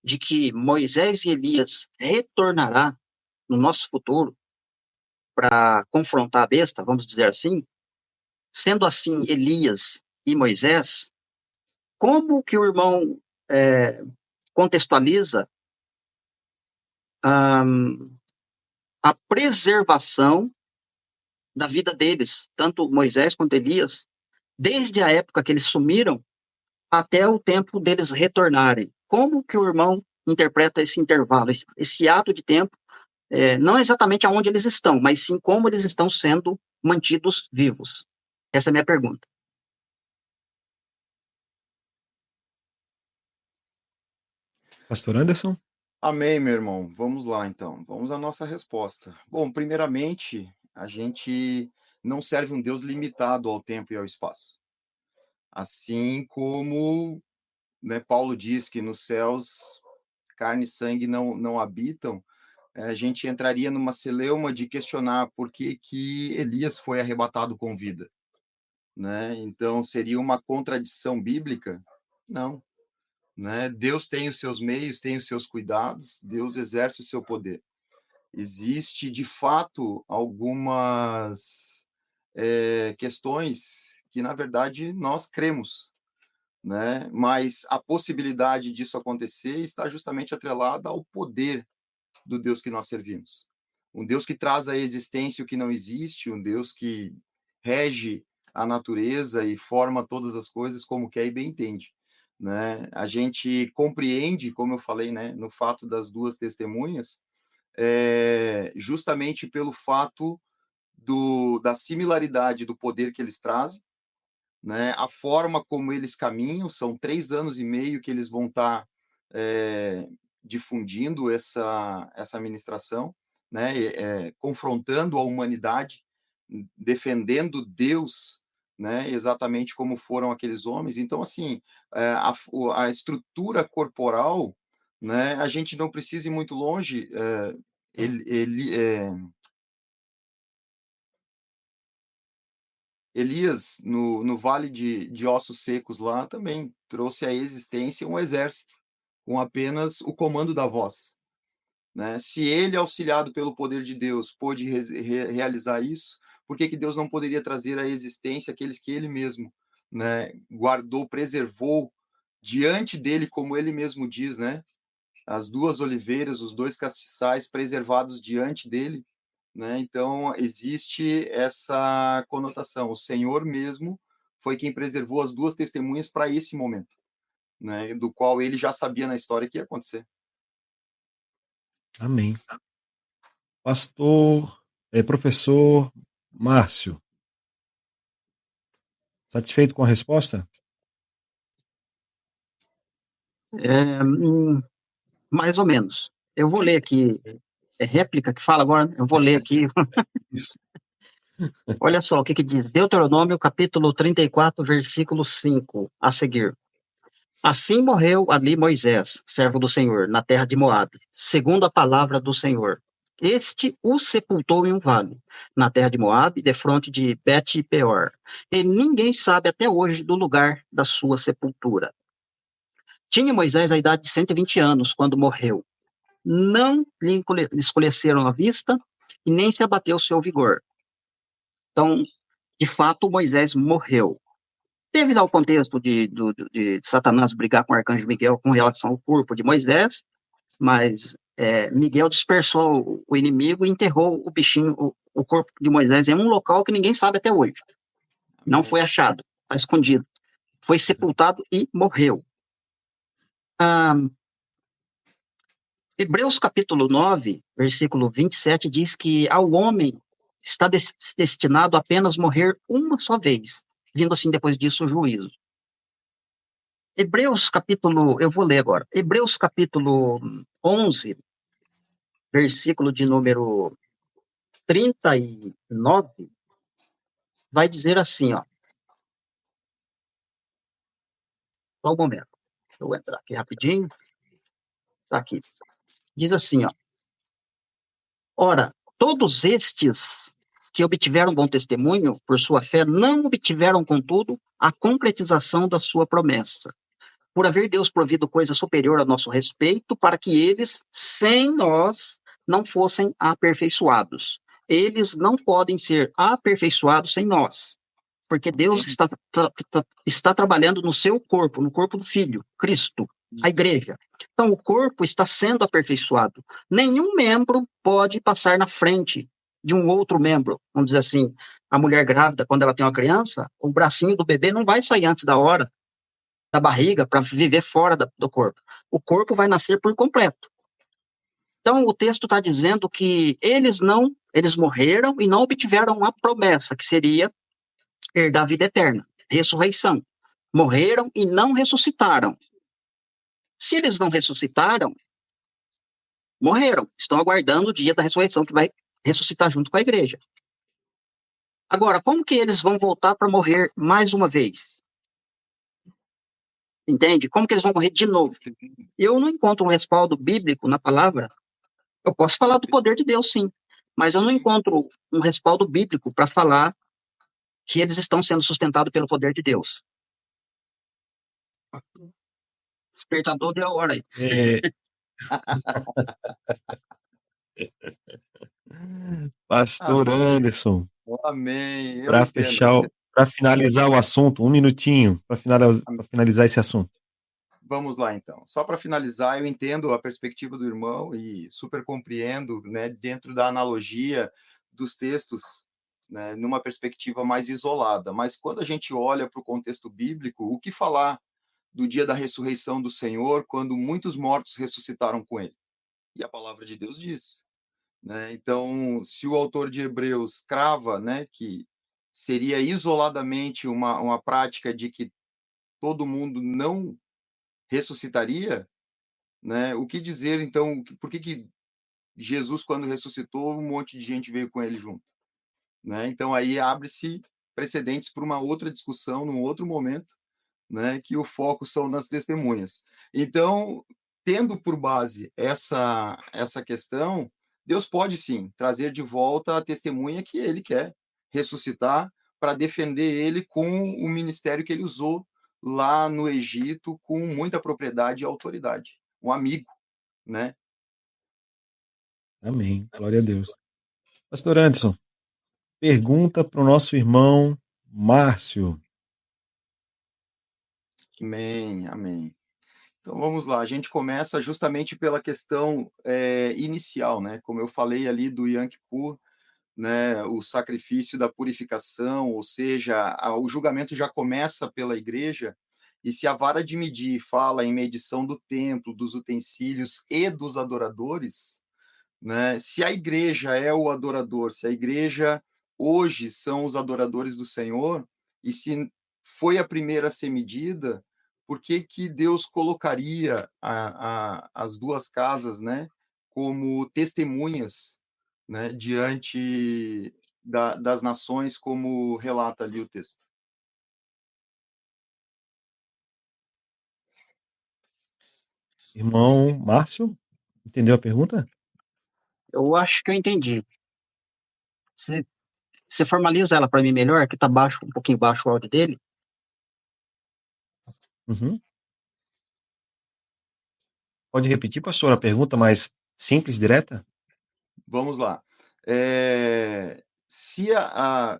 de que Moisés e Elias retornará no nosso futuro para confrontar a besta, vamos dizer assim, sendo assim Elias e Moisés, como que o irmão contextualiza a preservação da vida deles, tanto Moisés quanto Elias, desde a época que eles sumiram até o tempo deles retornarem? Como que o irmão interpreta esse intervalo, esse ato de tempo, não exatamente aonde eles estão, mas sim como eles estão sendo mantidos vivos? Essa é a minha pergunta. Pastor Anderson? Amém, meu irmão. Vamos lá, então. Vamos à nossa resposta. Bom, primeiramente, a gente não serve um Deus limitado ao tempo e ao espaço. Assim como, né, Paulo diz que nos céus carne e sangue não habitam, a gente entraria numa celeuma de questionar por que Elias foi arrebatado com vida, né? Então, seria uma contradição bíblica? Não. Né? Deus tem os seus meios, tem os seus cuidados, Deus exerce o seu poder. Existe, de fato, algumas questões que, na verdade, nós cremos, né? Mas a possibilidade disso acontecer está justamente atrelada ao poder do Deus que nós servimos. um Deus que traz à existência o que não existe, um Deus que rege a natureza e forma todas as coisas como quer e bem entende, né? A gente compreende, como eu falei, né, no fato das duas testemunhas, justamente pelo fato da similaridade do poder que eles trazem, né? A forma como eles caminham, são 3 anos e meio que eles vão estar difundindo essa ministração, né? Confrontando a humanidade, defendendo Deus, né? Exatamente como foram aqueles homens. Então, assim, a estrutura corporal, né? A gente não precisa ir muito longe. Elias, no vale de ossos secos lá, também trouxe à existência um exército, com apenas o comando da voz, né? Se ele, auxiliado pelo poder de Deus, pôde realizar isso, por que Deus não poderia trazer à existência aqueles que ele mesmo, né, guardou, preservou diante dele, como ele mesmo diz, né? As duas oliveiras, os dois castiçais preservados diante dele, né? Então, existe essa conotação. O Senhor mesmo foi quem preservou as duas testemunhas para esse momento, né? Do qual ele já sabia na história que ia acontecer. Amém. Pastor, professor Márcio, satisfeito com a resposta? Mais ou menos. Eu vou ler aqui, réplica que fala agora, eu vou ler aqui. Olha só o que diz, Deuteronômio capítulo 34, versículo 5, a seguir. Assim morreu ali Moisés, servo do Senhor, na terra de Moabe, segundo a palavra do Senhor. Este o sepultou em um vale, na terra de Moabe, defronte de Bet-peor. E ninguém sabe até hoje do lugar da sua sepultura. Tinha Moisés a idade de 120 anos quando morreu. Não lhe escureceram a vista e nem se abateu o seu vigor. Então, de fato, Moisés morreu. Devido ao contexto de Satanás brigar com o arcanjo Miguel com relação ao corpo de Moisés, mas Miguel dispersou o inimigo e enterrou o bichinho, o corpo de Moisés em um local que ninguém sabe até hoje. Não foi achado, está escondido. Foi sepultado e morreu. Hebreus capítulo 9, versículo 27, diz que ao homem está destinado a apenas morrer uma só vez, vindo assim depois disso o juízo. Hebreus capítulo, eu vou ler agora, Hebreus capítulo 11, versículo de número 39, vai dizer assim, ó. Só um momento, deixa eu entrar aqui rapidinho. Tá aqui. Diz assim, ó. Ora, todos estes que obtiveram bom testemunho por sua fé não obtiveram, contudo, a concretização da sua promessa, por haver Deus provido coisa superior a nosso respeito, para que eles, sem nós, não fossem aperfeiçoados. Eles não podem ser aperfeiçoados sem nós, porque Deus está trabalhando no seu corpo, no corpo do Filho, Cristo, a igreja. Então, o corpo está sendo aperfeiçoado. Nenhum membro pode passar na frente de um outro membro. Vamos dizer assim, a mulher grávida, quando ela tem uma criança, o bracinho do bebê não vai sair antes da hora da barriga para viver fora do corpo. O corpo vai nascer por completo. Então, o texto está dizendo que eles morreram e não obtiveram a promessa, que seria herdar a vida eterna, ressurreição. Morreram e não ressuscitaram. Se eles não ressuscitaram, morreram. Estão aguardando o dia da ressurreição, que vai ressuscitar junto com a igreja. Agora, como que eles vão voltar para morrer mais uma vez? Entende? Como que eles vão morrer de novo? Eu não encontro um respaldo bíblico na palavra. Eu posso falar do poder de Deus, sim, mas eu não encontro um respaldo bíblico para falar que eles estão sendo sustentados pelo poder de Deus. Despertador deu a hora aí. Pastor Anderson. Amém. Para finalizar o assunto, um minutinho para finalizar esse assunto. Vamos lá, então. Só para finalizar, eu entendo a perspectiva do irmão e super compreendo, né, dentro da analogia dos textos, né, numa perspectiva mais isolada. Mas quando a gente olha para o contexto bíblico, o que falar do dia da ressurreição do Senhor, quando muitos mortos ressuscitaram com ele? E a palavra de Deus diz, né? Então, se o autor de Hebreus crava, né, que seria isoladamente uma prática de que todo mundo não ressuscitaria, né? O que dizer, então, por que Jesus, quando ressuscitou, um monte de gente veio com ele junto, né? Então, aí abre-se precedentes para uma outra discussão, num outro momento, né? Que o foco são nas testemunhas. Então, tendo por base essa questão, Deus pode, sim, trazer de volta a testemunha que ele quer ressuscitar para defender ele com o ministério que ele usou lá no Egito com muita propriedade e autoridade. Um amigo, né? Amém. Glória a Deus. Pastor Anderson, pergunta para o nosso irmão Márcio. Amém, amém. Então vamos lá, a gente começa justamente pela questão inicial, né? Como eu falei ali do Yom Kippur, né? O sacrifício da purificação, ou seja, o julgamento já começa pela igreja, e se a vara de medir fala em medição do templo, dos utensílios e dos adoradores, né? Se a igreja é o adorador, se a igreja hoje são os adoradores do Senhor, e se foi a primeira a ser medida, por que que Deus colocaria as duas casas, né, como testemunhas, né, diante das nações, como relata ali o texto? Irmão Márcio, entendeu a pergunta? Eu acho que eu entendi. Você formaliza ela para mim melhor, que tá baixo, um pouquinho baixo o áudio dele. Uhum. Pode repetir, pastor, a pergunta mais simples, direta? Vamos lá. Se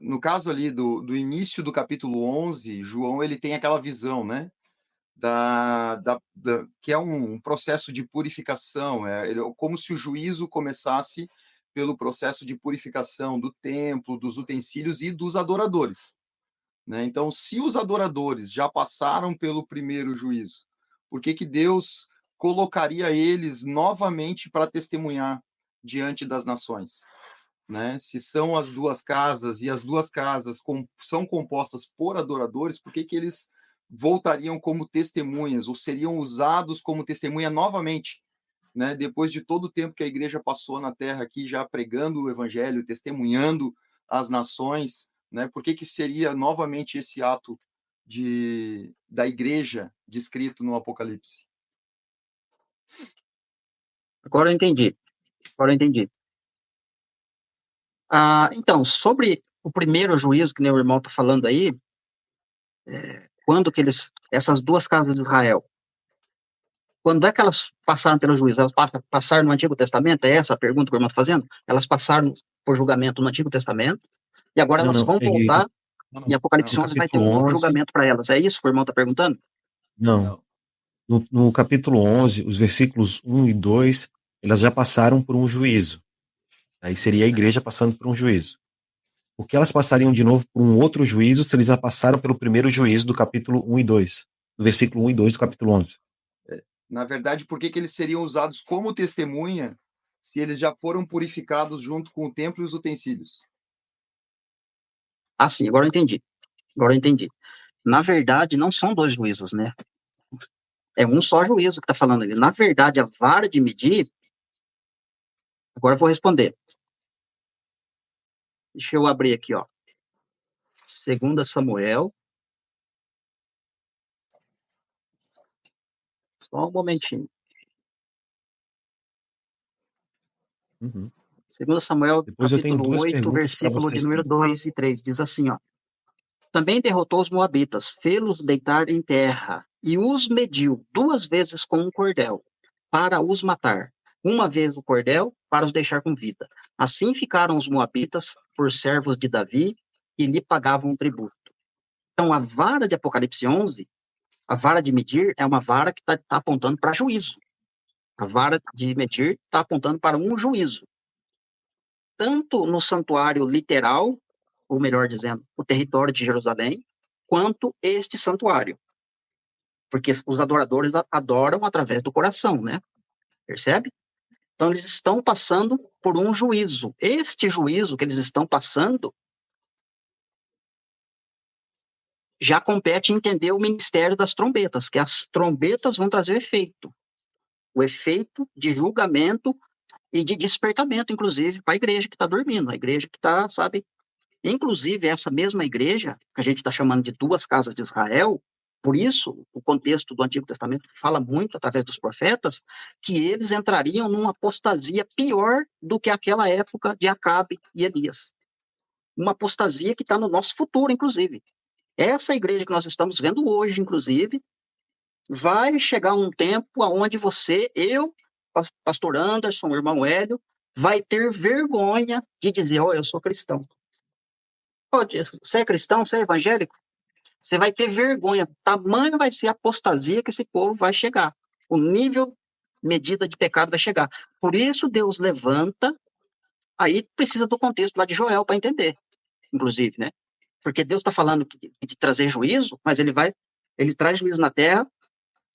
no caso ali do início do capítulo 11, João ele tem aquela visão, né? Que é um processo de purificação, como se o juízo começasse pelo processo de purificação do templo, dos utensílios e dos adoradores, né? Então, se os adoradores já passaram pelo primeiro juízo, por que que Deus colocaria eles novamente para testemunhar diante das nações, né? Se são as duas casas e as duas casas são compostas por adoradores, por que que eles voltariam como testemunhas ou seriam usados como testemunha novamente, né? Depois de todo o tempo que a igreja passou na terra aqui já pregando o evangelho, testemunhando as nações, né? Por que que seria novamente esse ato da igreja descrito no Apocalipse? Agora eu entendi. Agora eu entendi. Então, sobre o primeiro juízo que nem o irmão está falando aí, quando que essas duas casas de Israel, quando é que elas passaram pelo juízo? Elas passaram no Antigo Testamento? É essa a pergunta que o irmão está fazendo? Elas passaram por julgamento no Antigo Testamento e agora Não, elas não. vão voltar e Apocalipse No 11 vai ter capítulo um novo 11, julgamento para elas. É isso que o irmão está perguntando? não. No capítulo 11, os versículos 1 e 2, elas já passaram por um juízo. Aí seria a igreja passando por um juízo. Por que elas passariam de novo por um outro juízo se eles já passaram pelo primeiro juízo do capítulo 1 e 2? Do versículo 1 e 2 do capítulo 11. Na verdade, por que que eles seriam usados como testemunha se eles já foram purificados junto com o templo e os utensílios? Sim, agora eu entendi. Agora eu entendi. Na verdade, não são dois juízos, né? É um só juízo que está falando ali. Na verdade, a vara de medir. Agora eu vou responder. Deixa eu abrir aqui, ó. 2 Samuel. Só um momentinho. Uhum. 2 Samuel, Depois eu tenho capítulo duas 8, perguntas para versículo de vocês número também. 2 e 3. Diz assim, ó. Também derrotou os moabitas, fê-los deitar em terra, e os mediu 2 vezes com um cordel, para os matar. 1 vez o cordel, para os deixar com vida. Assim ficaram os moabitas por servos de Davi, e lhe pagavam um tributo. Então, a vara de Apocalipse 11 A vara de medir é uma vara que está apontando para juízo. A vara de medir está apontando para um juízo. Tanto no santuário literal, ou melhor dizendo, o território de Jerusalém, quanto este santuário. Porque os adoradores adoram através do coração, né? Percebe? Então, eles estão passando por um juízo. Este juízo que eles estão passando já compete entender o ministério das trombetas, que as trombetas vão trazer o efeito de julgamento e de despertamento, inclusive, para a igreja que está dormindo, a igreja que está, sabe? Inclusive, essa mesma igreja, que a gente está chamando de duas casas de Israel, por isso, o contexto do Antigo Testamento fala muito, através dos profetas, que eles entrariam numa apostasia pior do que aquela época de Acabe e Elias. Uma apostasia que está no nosso futuro, inclusive. Essa igreja que nós estamos vendo hoje, inclusive, vai chegar um tempo onde você, eu, pastor Anderson, o irmão Hélio, vai ter vergonha de dizer, eu sou cristão. Você é cristão? Você é evangélico? Você vai ter vergonha. Tamanho vai ser a apostasia que esse povo vai chegar. O nível, medida de pecado vai chegar. Por isso Deus levanta, aí precisa do contexto lá de Joel para entender, inclusive, né? Porque Deus está falando de trazer juízo, mas ele traz juízo na terra,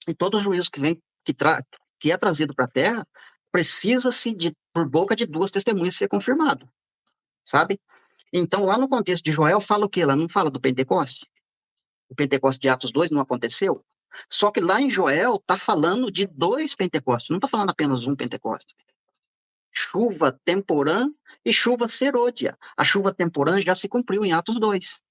e todo juízo que vem, que é trazido para a terra, precisa-se por boca de duas testemunhas ser confirmado, sabe? Então, lá no contexto de Joel, fala o quê? Ela não fala do Pentecoste? O Pentecoste de Atos 2 não aconteceu? Só que lá em Joel está falando de 2 Pentecostes, não está falando apenas um Pentecoste. Chuva temporã e chuva serôdia. A chuva temporã já se cumpriu em Atos 2.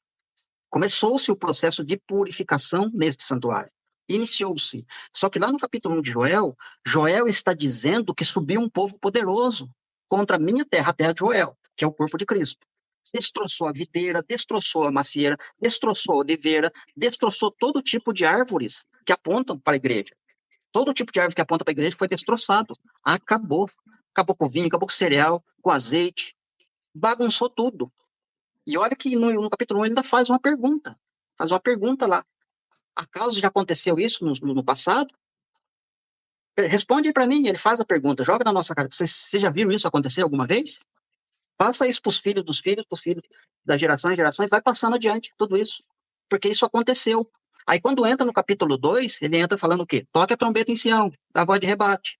Começou-se o processo de purificação neste santuário. Iniciou-se. Só que lá no capítulo 1 de Joel, Joel está dizendo que subiu um povo poderoso contra a minha terra, a terra de Joel, que é o corpo de Cristo. Destroçou a videira, destroçou a macieira, destroçou a oliveira, destroçou todo tipo de árvores que apontam para a igreja. Todo tipo de árvore que aponta para a igreja foi destroçado. Acabou. Acabou com o vinho, acabou com o cereal, com o azeite. Bagunçou tudo. E olha que no capítulo 1 ele ainda faz uma pergunta. Faz uma pergunta lá. Acaso já aconteceu isso no passado? Responde para mim, ele faz a pergunta, joga na nossa cara. Você já viu isso acontecer alguma vez? Passa isso para os filhos dos filhos, para os filhos da geração em geração, e vai passando adiante tudo isso. Porque isso aconteceu. Aí quando entra no capítulo 2, ele entra falando o quê? Toque a trombeta em Sião, dá voz de rebate.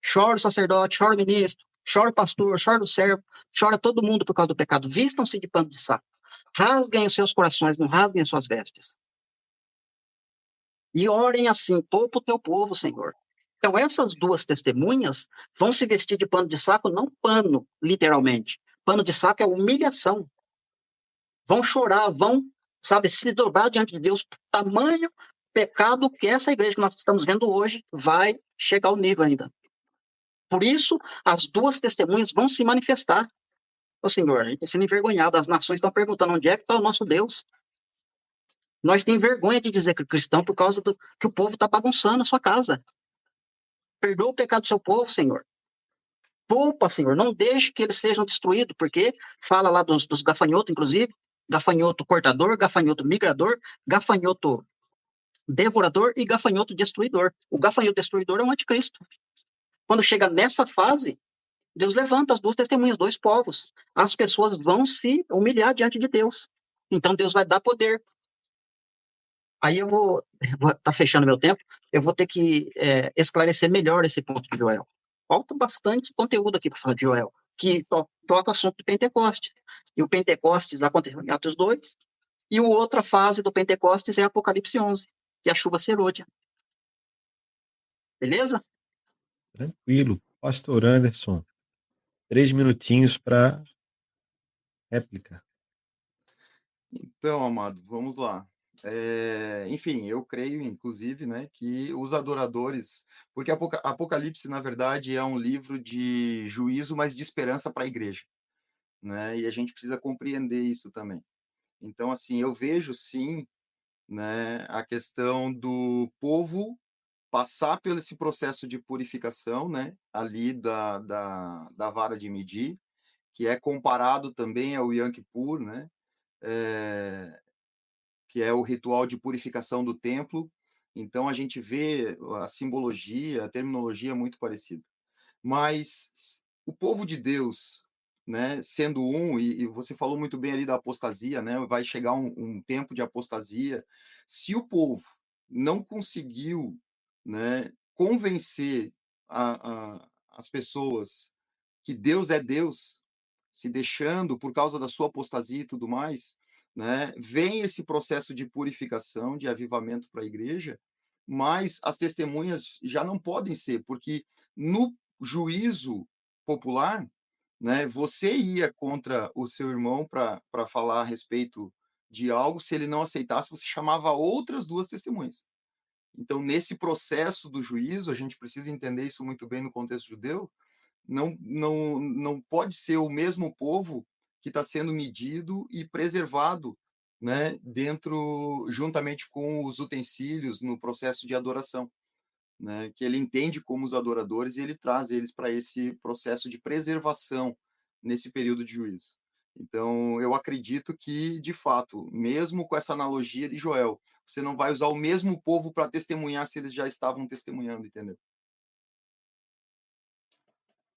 Chora o sacerdote, chora o ministro, chora o pastor, chora o servo, chora todo mundo por causa do pecado. Vistam-se de pano de saco. Rasguem os seus corações, não rasguem as suas vestes. E orem assim, poupa o teu povo, Senhor. Então, essas duas testemunhas vão se vestir de pano de saco, não pano, literalmente. Pano de saco é humilhação. Vão chorar, vão, sabe, se dobrar diante de Deus. Tamanho pecado que essa igreja que nós estamos vendo hoje vai chegar ao nível ainda. Por isso, as duas testemunhas vão se manifestar. Ô Senhor, a gente está sendo envergonhado. As nações estão perguntando onde é que está o nosso Deus. Nós temos vergonha de dizer que é cristão por causa do que o povo está bagunçando a sua casa. Perdoa o pecado do seu povo, Senhor. Poupa, Senhor. Não deixe que eles sejam destruídos, porque fala lá dos gafanhotos, inclusive. Gafanhoto cortador, gafanhoto migrador, gafanhoto devorador e gafanhoto destruidor. O gafanhoto destruidor é o anticristo. Quando chega nessa fase, Deus levanta as duas testemunhas, 2 povos. As pessoas vão se humilhar diante de Deus. Então Deus vai dar poder. Aí eu vou tá fechando meu tempo, eu vou ter que esclarecer melhor esse ponto de Joel. Falta bastante conteúdo aqui para falar de Joel, que toca o assunto do Pentecostes. E o Pentecostes aconteceu em Atos 2, e a outra fase do Pentecostes é Apocalipse 11, que é a chuva serôdia. Beleza? Tranquilo. Pastor Anderson, 3 minutinhos para réplica. Então, amado, vamos lá. Enfim, eu creio, inclusive, né, que os adoradores, porque Apocalipse, na verdade, é um livro de juízo, mas de esperança para a igreja, né, e a gente precisa compreender isso também. Então, assim, eu vejo, sim, né, a questão do povo passar pelo esse processo de purificação, né, ali da vara de medir, que é comparado também ao Yom Kippur, né, que é o ritual de purificação do templo. Então, a gente vê a simbologia, a terminologia muito parecida. Mas o povo de Deus, né, sendo e você falou muito bem ali da apostasia, né, vai chegar um tempo de apostasia. Se o povo não conseguiu, né, convencer as pessoas que Deus é Deus, se deixando por causa da sua apostasia e tudo mais, né, vem esse processo de purificação, de avivamento para a igreja, mas as testemunhas já não podem ser, porque no juízo popular, né, você ia contra o seu irmão para falar a respeito de algo, se ele não aceitasse, você chamava outras duas testemunhas. Então, nesse processo do juízo, a gente precisa entender isso muito bem no contexto judeu, não pode ser o mesmo povo que está sendo medido e preservado, né, dentro, juntamente com os utensílios no processo de adoração, né, que ele entende como os adoradores e ele traz eles para esse processo de preservação nesse período de juízo. Então, eu acredito que, de fato, mesmo com essa analogia de Joel, você não vai usar o mesmo povo para testemunhar se eles já estavam testemunhando, entendeu?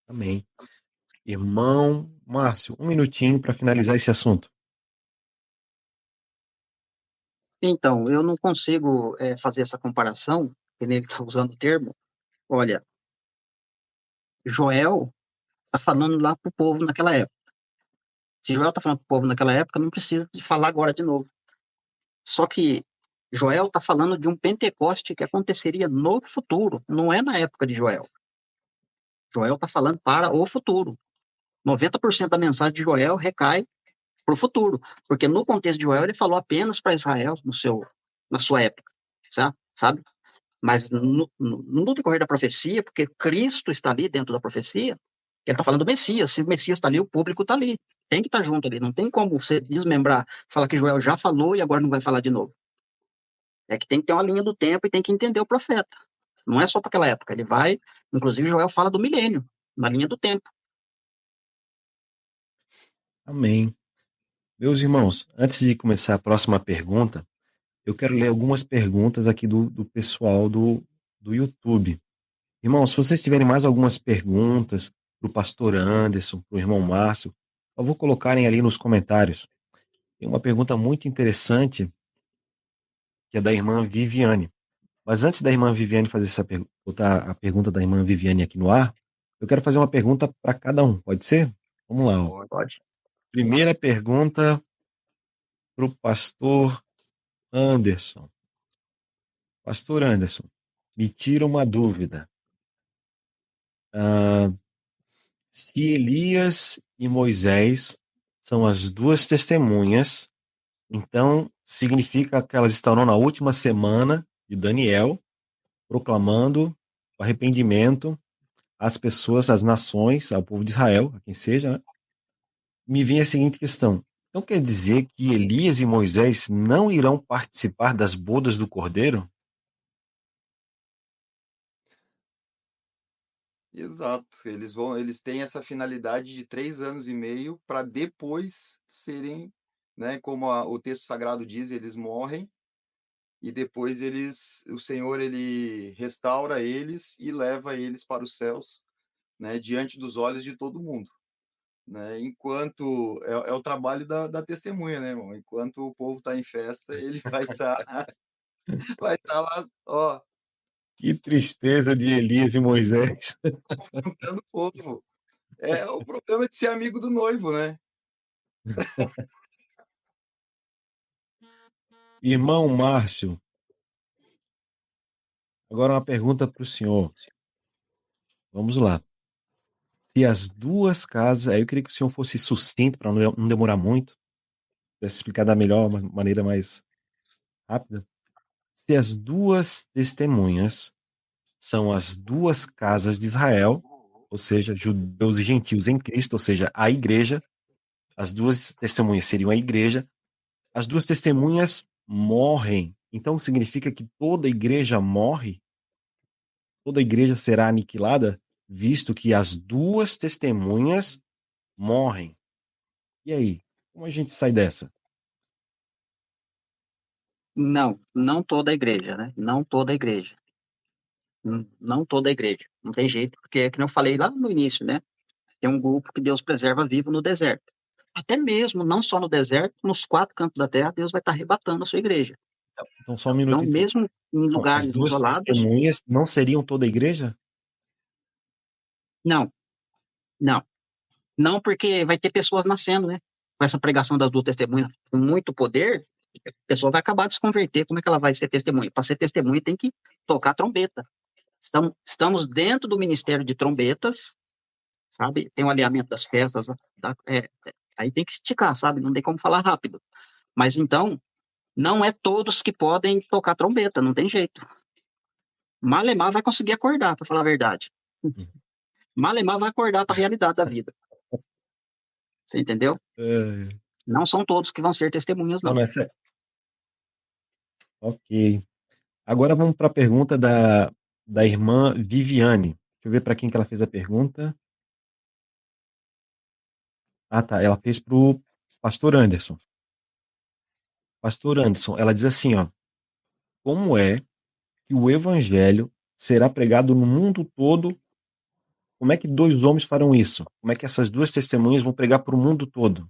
Amém. Irmão Márcio, um minutinho para finalizar esse assunto. Então, eu não consigo fazer essa comparação, que ele está usando o termo. Olha, Joel está falando lá para o povo naquela época. Se Joel está falando para o povo naquela época, não precisa de falar agora de novo. Só que Joel está falando de um Pentecoste que aconteceria no futuro, não é na época de Joel. Joel está falando para o futuro. 90% da mensagem de Joel recai para o futuro, porque no contexto de Joel ele falou apenas para Israel na sua época, sabe? Mas no decorrer da profecia, porque Cristo está ali dentro da profecia, ele está falando do Messias. Se o Messias está ali, o público está ali. Tem que estar junto ali. Não tem como você desmembrar, falar que Joel já falou e agora não vai falar de novo. É que tem que ter uma linha do tempo e tem que entender o profeta. Não é só para aquela época. Ele vai, inclusive Joel fala do milênio, na linha do tempo. Amém. Meus irmãos, antes de começar a próxima pergunta, eu quero ler algumas perguntas aqui do pessoal do YouTube. Irmãos, se vocês tiverem mais algumas perguntas para o pastor Anderson, para o irmão Márcio, eu vou colocarem ali nos comentários. Tem uma pergunta muito interessante, que é da irmã Viviane. Mas antes da irmã Viviane fazer botar a pergunta da irmã Viviane aqui no ar, eu quero fazer uma pergunta para cada um, pode ser? Vamos lá. Ó. Pode. Primeira pergunta para o pastor Anderson. Pastor Anderson, me tira uma dúvida. Se Elias e Moisés são as duas testemunhas, então significa que elas estarão na última semana de Daniel, proclamando o arrependimento às pessoas, às nações, ao povo de Israel, a quem seja, né? Me vem a seguinte questão. Então quer dizer que Elias e Moisés não irão participar das bodas do Cordeiro? Exato. Eles têm essa finalidade de 3 anos e meio para depois serem, né, como o texto sagrado diz, eles morrem e depois o Senhor ele restaura eles e leva eles para os céus, né, diante dos olhos de todo mundo, né? Enquanto é o trabalho da testemunha, né, irmão? Enquanto o povo está em festa, ele vai estar lá, ó, Que tristeza de Elias e Moisés. confrontando o povo. É o problema de ser amigo do noivo, né? Irmão Márcio, agora uma pergunta para o senhor. Vamos lá. Se as duas casas, aí eu queria que o senhor fosse sucinto para não demorar muito, pudesse explicar da melhor maneira mais rápida. Se as duas testemunhas são as duas casas de Israel, ou seja, judeus e gentios em Cristo, ou seja, a igreja, as duas testemunhas seriam a igreja, as duas testemunhas morrem. Então significa que toda a igreja morre? Toda a igreja será aniquilada, visto que as duas testemunhas morrem. E aí, como a gente sai dessa? Não, não toda a igreja, né? Não toda a igreja. Não toda a igreja. Não tem jeito, porque, como eu falei lá no início, né? Tem um grupo que Deus preserva vivo no deserto. Até mesmo, não só no deserto, nos 4 cantos da terra, Deus vai estar arrebatando a sua igreja. Então, só um Então, minuto, então. mesmo em Não, as lugares duas isolados, testemunhas não seriam toda a igreja? não, não. Não, porque vai ter pessoas nascendo, né? Com essa pregação das 2 testemunhas, com muito poder, a pessoa vai acabar de se converter. Como é que ela vai ser testemunha? Para ser testemunha, tem que tocar trombeta. Estamos dentro do ministério de trombetas, sabe? Tem o alinhamento das festas, aí tem que esticar, sabe? Não tem como falar rápido. Mas então, não é todos que podem tocar trombeta, não tem jeito. Malemar vai conseguir acordar, para falar a verdade. Malemar vai acordar para a realidade da vida. Você entendeu? Não são todos que vão ser testemunhas, Não, não. não é sério. Ok. Agora vamos para a pergunta da irmã Viviane. Deixa eu ver para quem que ela fez a pergunta. Ah, tá. Ela fez para o pastor Anderson. Pastor Anderson, ela diz assim, ó. Como é que o evangelho será pregado no mundo todo? Como é que 2 homens farão isso? Como é que essas 2 testemunhas vão pregar para o mundo todo?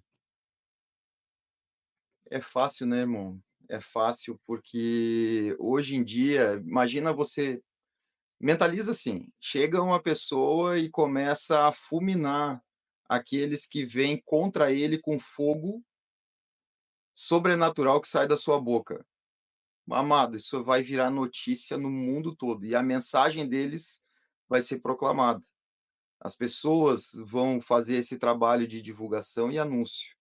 É fácil, né, irmão? É fácil porque hoje em dia, imagina você mentaliza assim, chega uma pessoa e começa a fulminar aqueles que vêm contra ele com fogo sobrenatural que sai da sua boca. Amado, isso vai virar notícia no mundo todo e a mensagem deles vai ser proclamada. As pessoas vão fazer esse trabalho de divulgação e anúncio,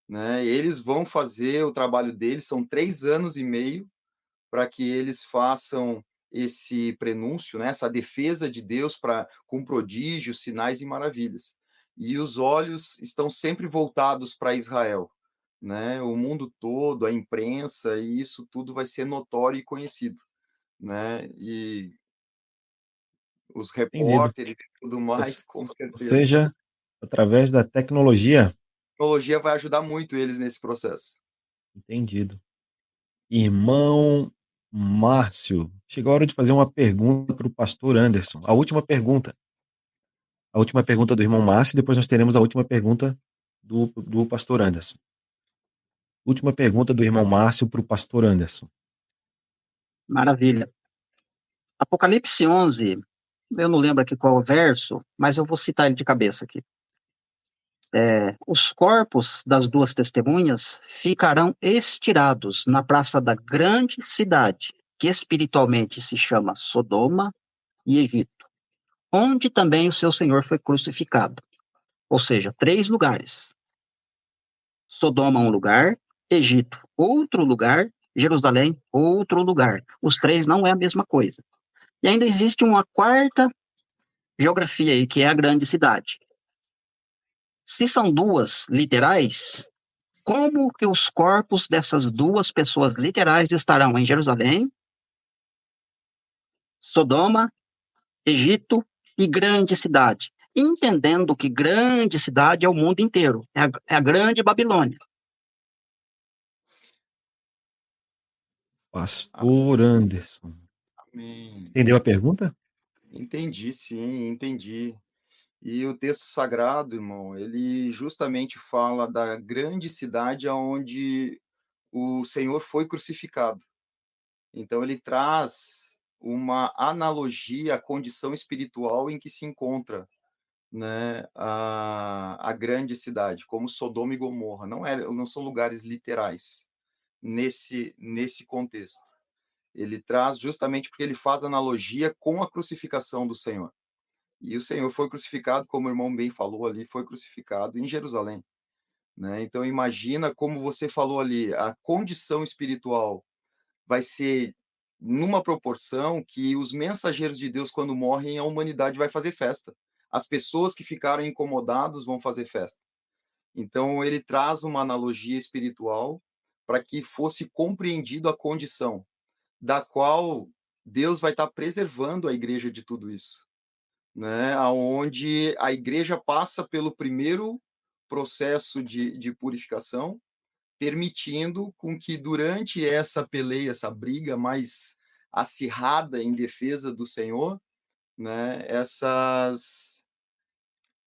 né? Eles vão fazer o trabalho deles, são 3 anos e meio para que eles façam esse prenúncio, né, essa defesa de Deus com prodígios, sinais e maravilhas. E os olhos estão sempre voltados para Israel, né? O mundo todo, a imprensa, e isso tudo vai ser notório e conhecido, né? E os Entendido. repórteres e tudo Ou, mais, com ou certeza. seja, através da tecnologia. A tecnologia vai ajudar muito eles nesse processo. Entendido. Irmão Márcio, chegou a hora de fazer uma pergunta para o pastor Anderson. A última pergunta. A última pergunta do irmão Márcio, e depois nós teremos a última pergunta do pastor Anderson. Última pergunta do irmão Márcio para o pastor Anderson. Maravilha. Apocalipse 11, eu não lembro aqui qual o verso, mas eu vou citar ele de cabeça aqui. Os corpos das 2 testemunhas ficarão estirados na praça da grande cidade, que espiritualmente se chama Sodoma e Egito, onde também o seu Senhor foi crucificado. Ou seja, 3 lugares. Sodoma, um lugar, Egito, outro lugar, Jerusalém, outro lugar. Os 3 não é a mesma coisa. E ainda existe uma quarta geografia aí, que é a grande cidade. Se são 2 literais, como que os corpos dessas 2 pessoas literais estarão em Jerusalém, Sodoma, Egito e grande cidade? Entendendo que grande cidade é o mundo inteiro, é a grande Babilônia. Pastor Anderson. Amém. Entendeu a pergunta? Entendi, sim, entendi. E o texto sagrado, irmão, ele justamente fala da grande cidade aonde o Senhor foi crucificado. Então ele traz uma analogia à condição espiritual em que se encontra, né, a grande cidade, como Sodoma e Gomorra. Não são lugares literais nesse contexto. Ele traz justamente porque ele faz analogia com a crucificação do Senhor. E o Senhor foi crucificado, como o irmão bem falou ali, foi crucificado em Jerusalém, né? Então imagina como você falou ali, a condição espiritual vai ser numa proporção que os mensageiros de Deus, quando morrem, a humanidade vai fazer festa. As pessoas que ficaram incomodados vão fazer festa. Então ele traz uma analogia espiritual para que fosse compreendido a condição da qual Deus vai estar preservando a igreja de tudo isso, né? Aonde a igreja passa pelo primeiro processo de purificação, permitindo com que durante essa peleia, essa briga mais acirrada em defesa do Senhor, né, essas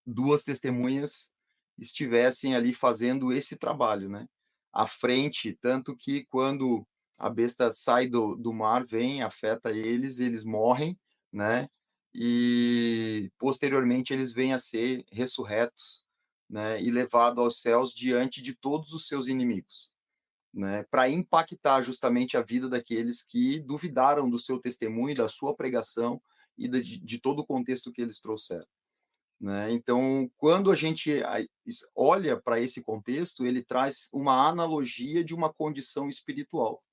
duas testemunhas estivessem ali fazendo esse trabalho, né, à frente, tanto que quando a besta sai do mar, vem, afeta eles, eles morrem, né, e posteriormente eles vêm a ser ressurretos, né, e levados aos céus diante de todos os seus inimigos, né, para impactar justamente a vida daqueles que duvidaram do seu testemunho, da sua pregação e de todo o contexto que eles trouxeram, né? Então, quando a gente olha para esse contexto, ele traz uma analogia de uma condição espiritual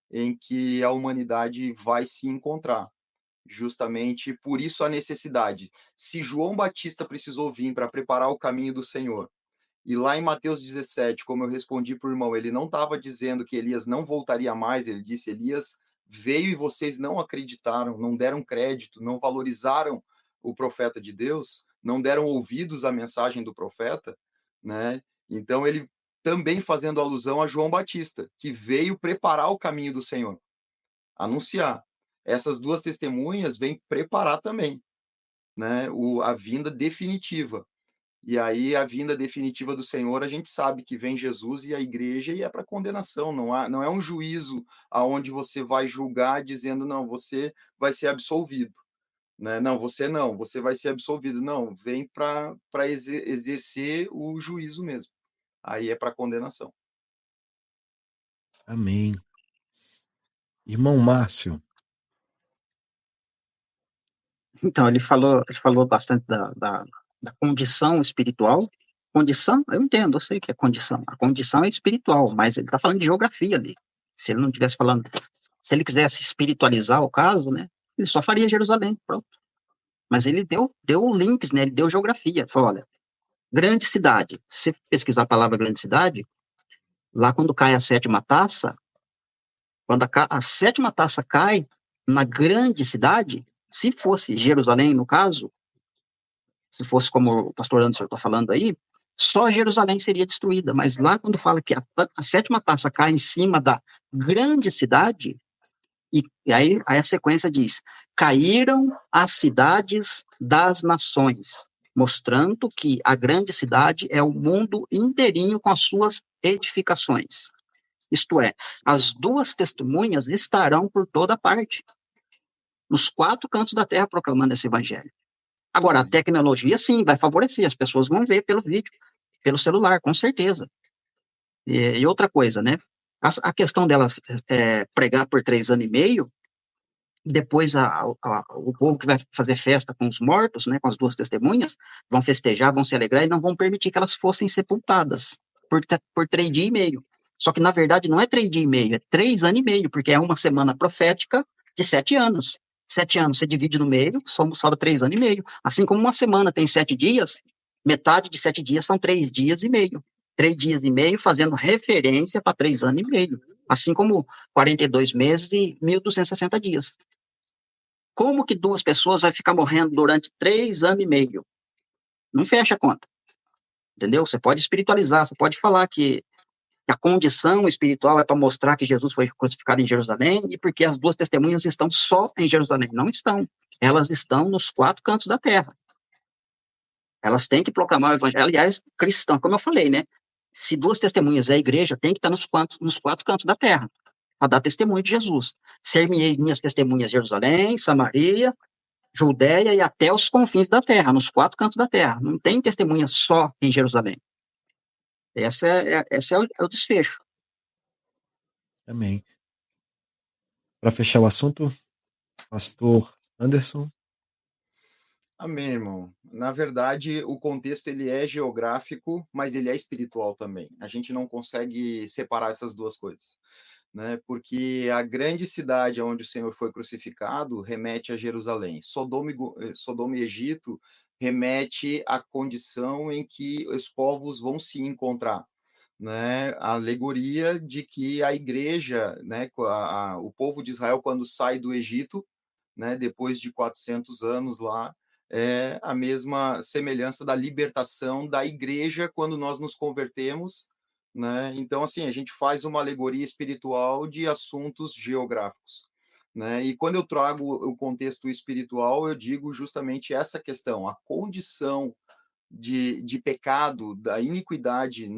em que a humanidade vai se encontrar. Justamente por isso a necessidade. Se João Batista precisou vir para preparar o caminho do Senhor, e lá em Mateus 17, como eu respondi para o irmão, ele não estava dizendo que Elias não voltaria mais, ele disse: Elias veio e vocês não acreditaram, não deram crédito, não valorizaram o profeta de Deus, não deram ouvidos à mensagem do profeta, né? Então ele também fazendo alusão a João Batista, que veio preparar o caminho do Senhor, anunciar. Essas duas testemunhas vêm preparar também, né, a vinda definitiva. E aí a vinda definitiva do Senhor, a gente sabe que vem Jesus e a igreja e é para condenação, não é um juízo aonde você vai julgar dizendo não, você vai ser absolvido, né? Não, você vai ser absolvido. Não, vem para exercer o juízo mesmo. Aí é para condenação. Amém. Irmão Márcio. Então, ele falou bastante da condição espiritual. Condição, eu entendo, eu sei que é condição. A condição é espiritual, mas ele está falando de geografia ali. Se ele não estivesse falando, se ele quisesse espiritualizar o caso, né, ele só faria Jerusalém, pronto. Mas ele deu links, né, ele deu geografia. Falou, olha, grande cidade. Se pesquisar a palavra grande cidade, lá quando cai a sétima taça, quando a sétima taça cai na grande cidade, se fosse Jerusalém, no caso, se fosse como o pastor Anderson está falando aí, só Jerusalém seria destruída. Mas lá, quando fala que a sétima taça cai em cima da grande cidade, e aí a sequência diz: caíram as cidades das nações, mostrando que a grande cidade é o mundo inteirinho com as suas edificações. Isto é, as duas testemunhas estarão por toda parte, nos 4 cantos da terra, proclamando esse evangelho. Agora, a tecnologia, sim, vai favorecer, as pessoas vão ver pelo vídeo, pelo celular, com certeza. E outra coisa, né? A questão delas pregar por 3 anos e meio, depois o povo que vai fazer festa com os mortos, né, com as duas testemunhas, vão festejar, vão se alegrar e não vão permitir que elas fossem sepultadas por 3 dias e meio. Só que, na verdade, não é 3 dias e meio, é 3 anos e meio, porque é uma semana profética de 7 anos. 7 anos, você divide no meio, sobra 3 anos e meio. Assim como uma semana tem 7 dias, metade de 7 dias são 3 dias e meio. 3 dias e meio fazendo referência para 3 anos e meio. Assim como 42 meses e 1.260 dias. Como que 2 pessoas vão ficar morrendo durante 3 anos e meio? Não fecha a conta. Entendeu? Você pode espiritualizar, você pode falar que a condição espiritual é para mostrar que Jesus foi crucificado em Jerusalém e porque as duas testemunhas estão só em Jerusalém. Não estão. Elas estão nos 4 cantos da terra. Elas têm que proclamar o evangelho. Aliás, cristão, como eu falei, né? Se 2 testemunhas é a igreja, tem que estar nos 4 cantos da terra para dar testemunho de Jesus. Ser-me-ei minhas testemunhas Jerusalém, Samaria, Judéia e até os confins da terra, nos 4 cantos da terra. Não tem testemunha só em Jerusalém. Esse é o desfecho. Amém. Para fechar o assunto, pastor Anderson. Amém, irmão. Na verdade, o contexto ele é geográfico, mas ele é espiritual também. A gente não consegue separar essas duas coisas, né? Porque a grande cidade onde o Senhor foi crucificado remete a Jerusalém. Sodoma e Egito remete à condição em que os povos vão se encontrar, né? A alegoria de que a igreja, né, o povo de Israel quando sai do Egito, né, depois de 400 anos lá, é a mesma semelhança da libertação da igreja quando nós nos convertemos, né? Então, assim, a gente faz uma alegoria espiritual de assuntos geográficos, né? E quando eu trago o contexto espiritual, eu digo justamente essa questão, a condição de pecado, da iniquidade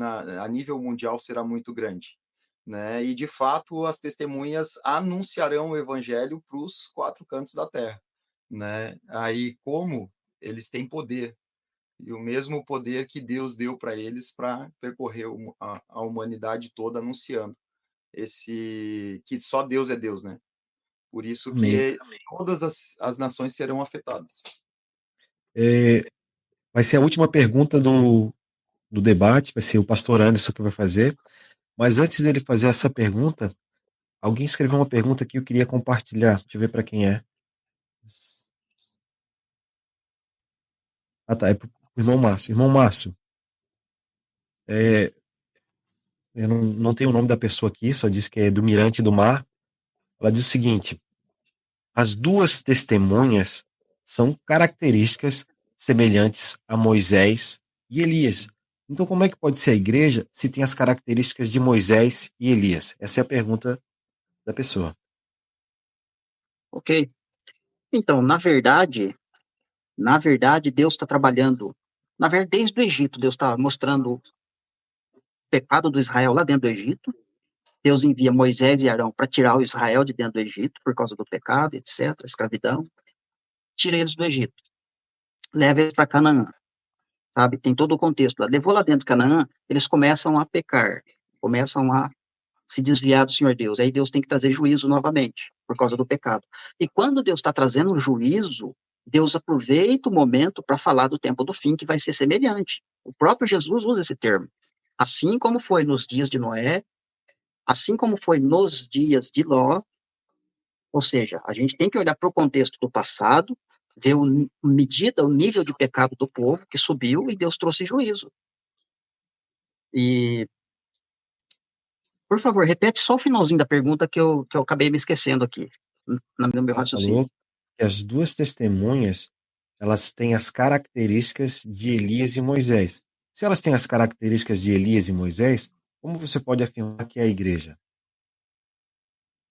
a nível mundial será muito grande, né? E, de fato, as testemunhas anunciarão o evangelho para os quatro cantos da terra, né? Aí, como eles têm poder, e o mesmo poder que Deus deu para eles para percorrer a humanidade toda anunciando que só Deus é Deus, né? Por isso Amém. que todas as nações serão afetadas. Vai ser a última pergunta do debate, vai ser o pastor Anderson que vai fazer. Mas antes dele fazer essa pergunta, alguém escreveu uma pergunta que eu queria compartilhar. Deixa eu ver para quem é. Ah, tá. É pro irmão Márcio. Irmão Márcio, eu não tenho o nome da pessoa aqui, só diz que é do Mirante do Mar. Ela diz o seguinte: as duas testemunhas são características semelhantes a Moisés e Elias. Então, como é que pode ser a igreja se tem as características de Moisés e Elias? Essa é a pergunta da pessoa. Ok. Então, na verdade, Deus está trabalhando. Na verdade, desde o Egito, Deus está mostrando o pecado do Israel lá dentro do Egito. Deus envia Moisés e Arão para tirar o Israel de dentro do Egito por causa do pecado, etc., escravidão. Tira eles do Egito. Leva eles para Canaã, sabe? Tem todo o contexto lá. Levou lá dentro de Canaã, eles começam a pecar, começam a se desviar do Senhor Deus. Aí Deus tem que trazer juízo novamente, por causa do pecado. E quando Deus está trazendo um juízo, Deus aproveita o momento para falar do tempo do fim, que vai ser semelhante. O próprio Jesus usa esse termo. Assim como foi nos dias de Noé, assim como foi nos dias de Ló, ou seja, a gente tem que olhar para o contexto do passado, ver o nível de pecado do povo que subiu e Deus trouxe juízo. E, por favor, repete só o finalzinho da pergunta que eu acabei me esquecendo aqui, no meu Ela raciocínio. falou que as duas testemunhas, elas têm as características de Elias e Moisés. Se elas têm as características de Elias e Moisés, como você pode afirmar que é a igreja?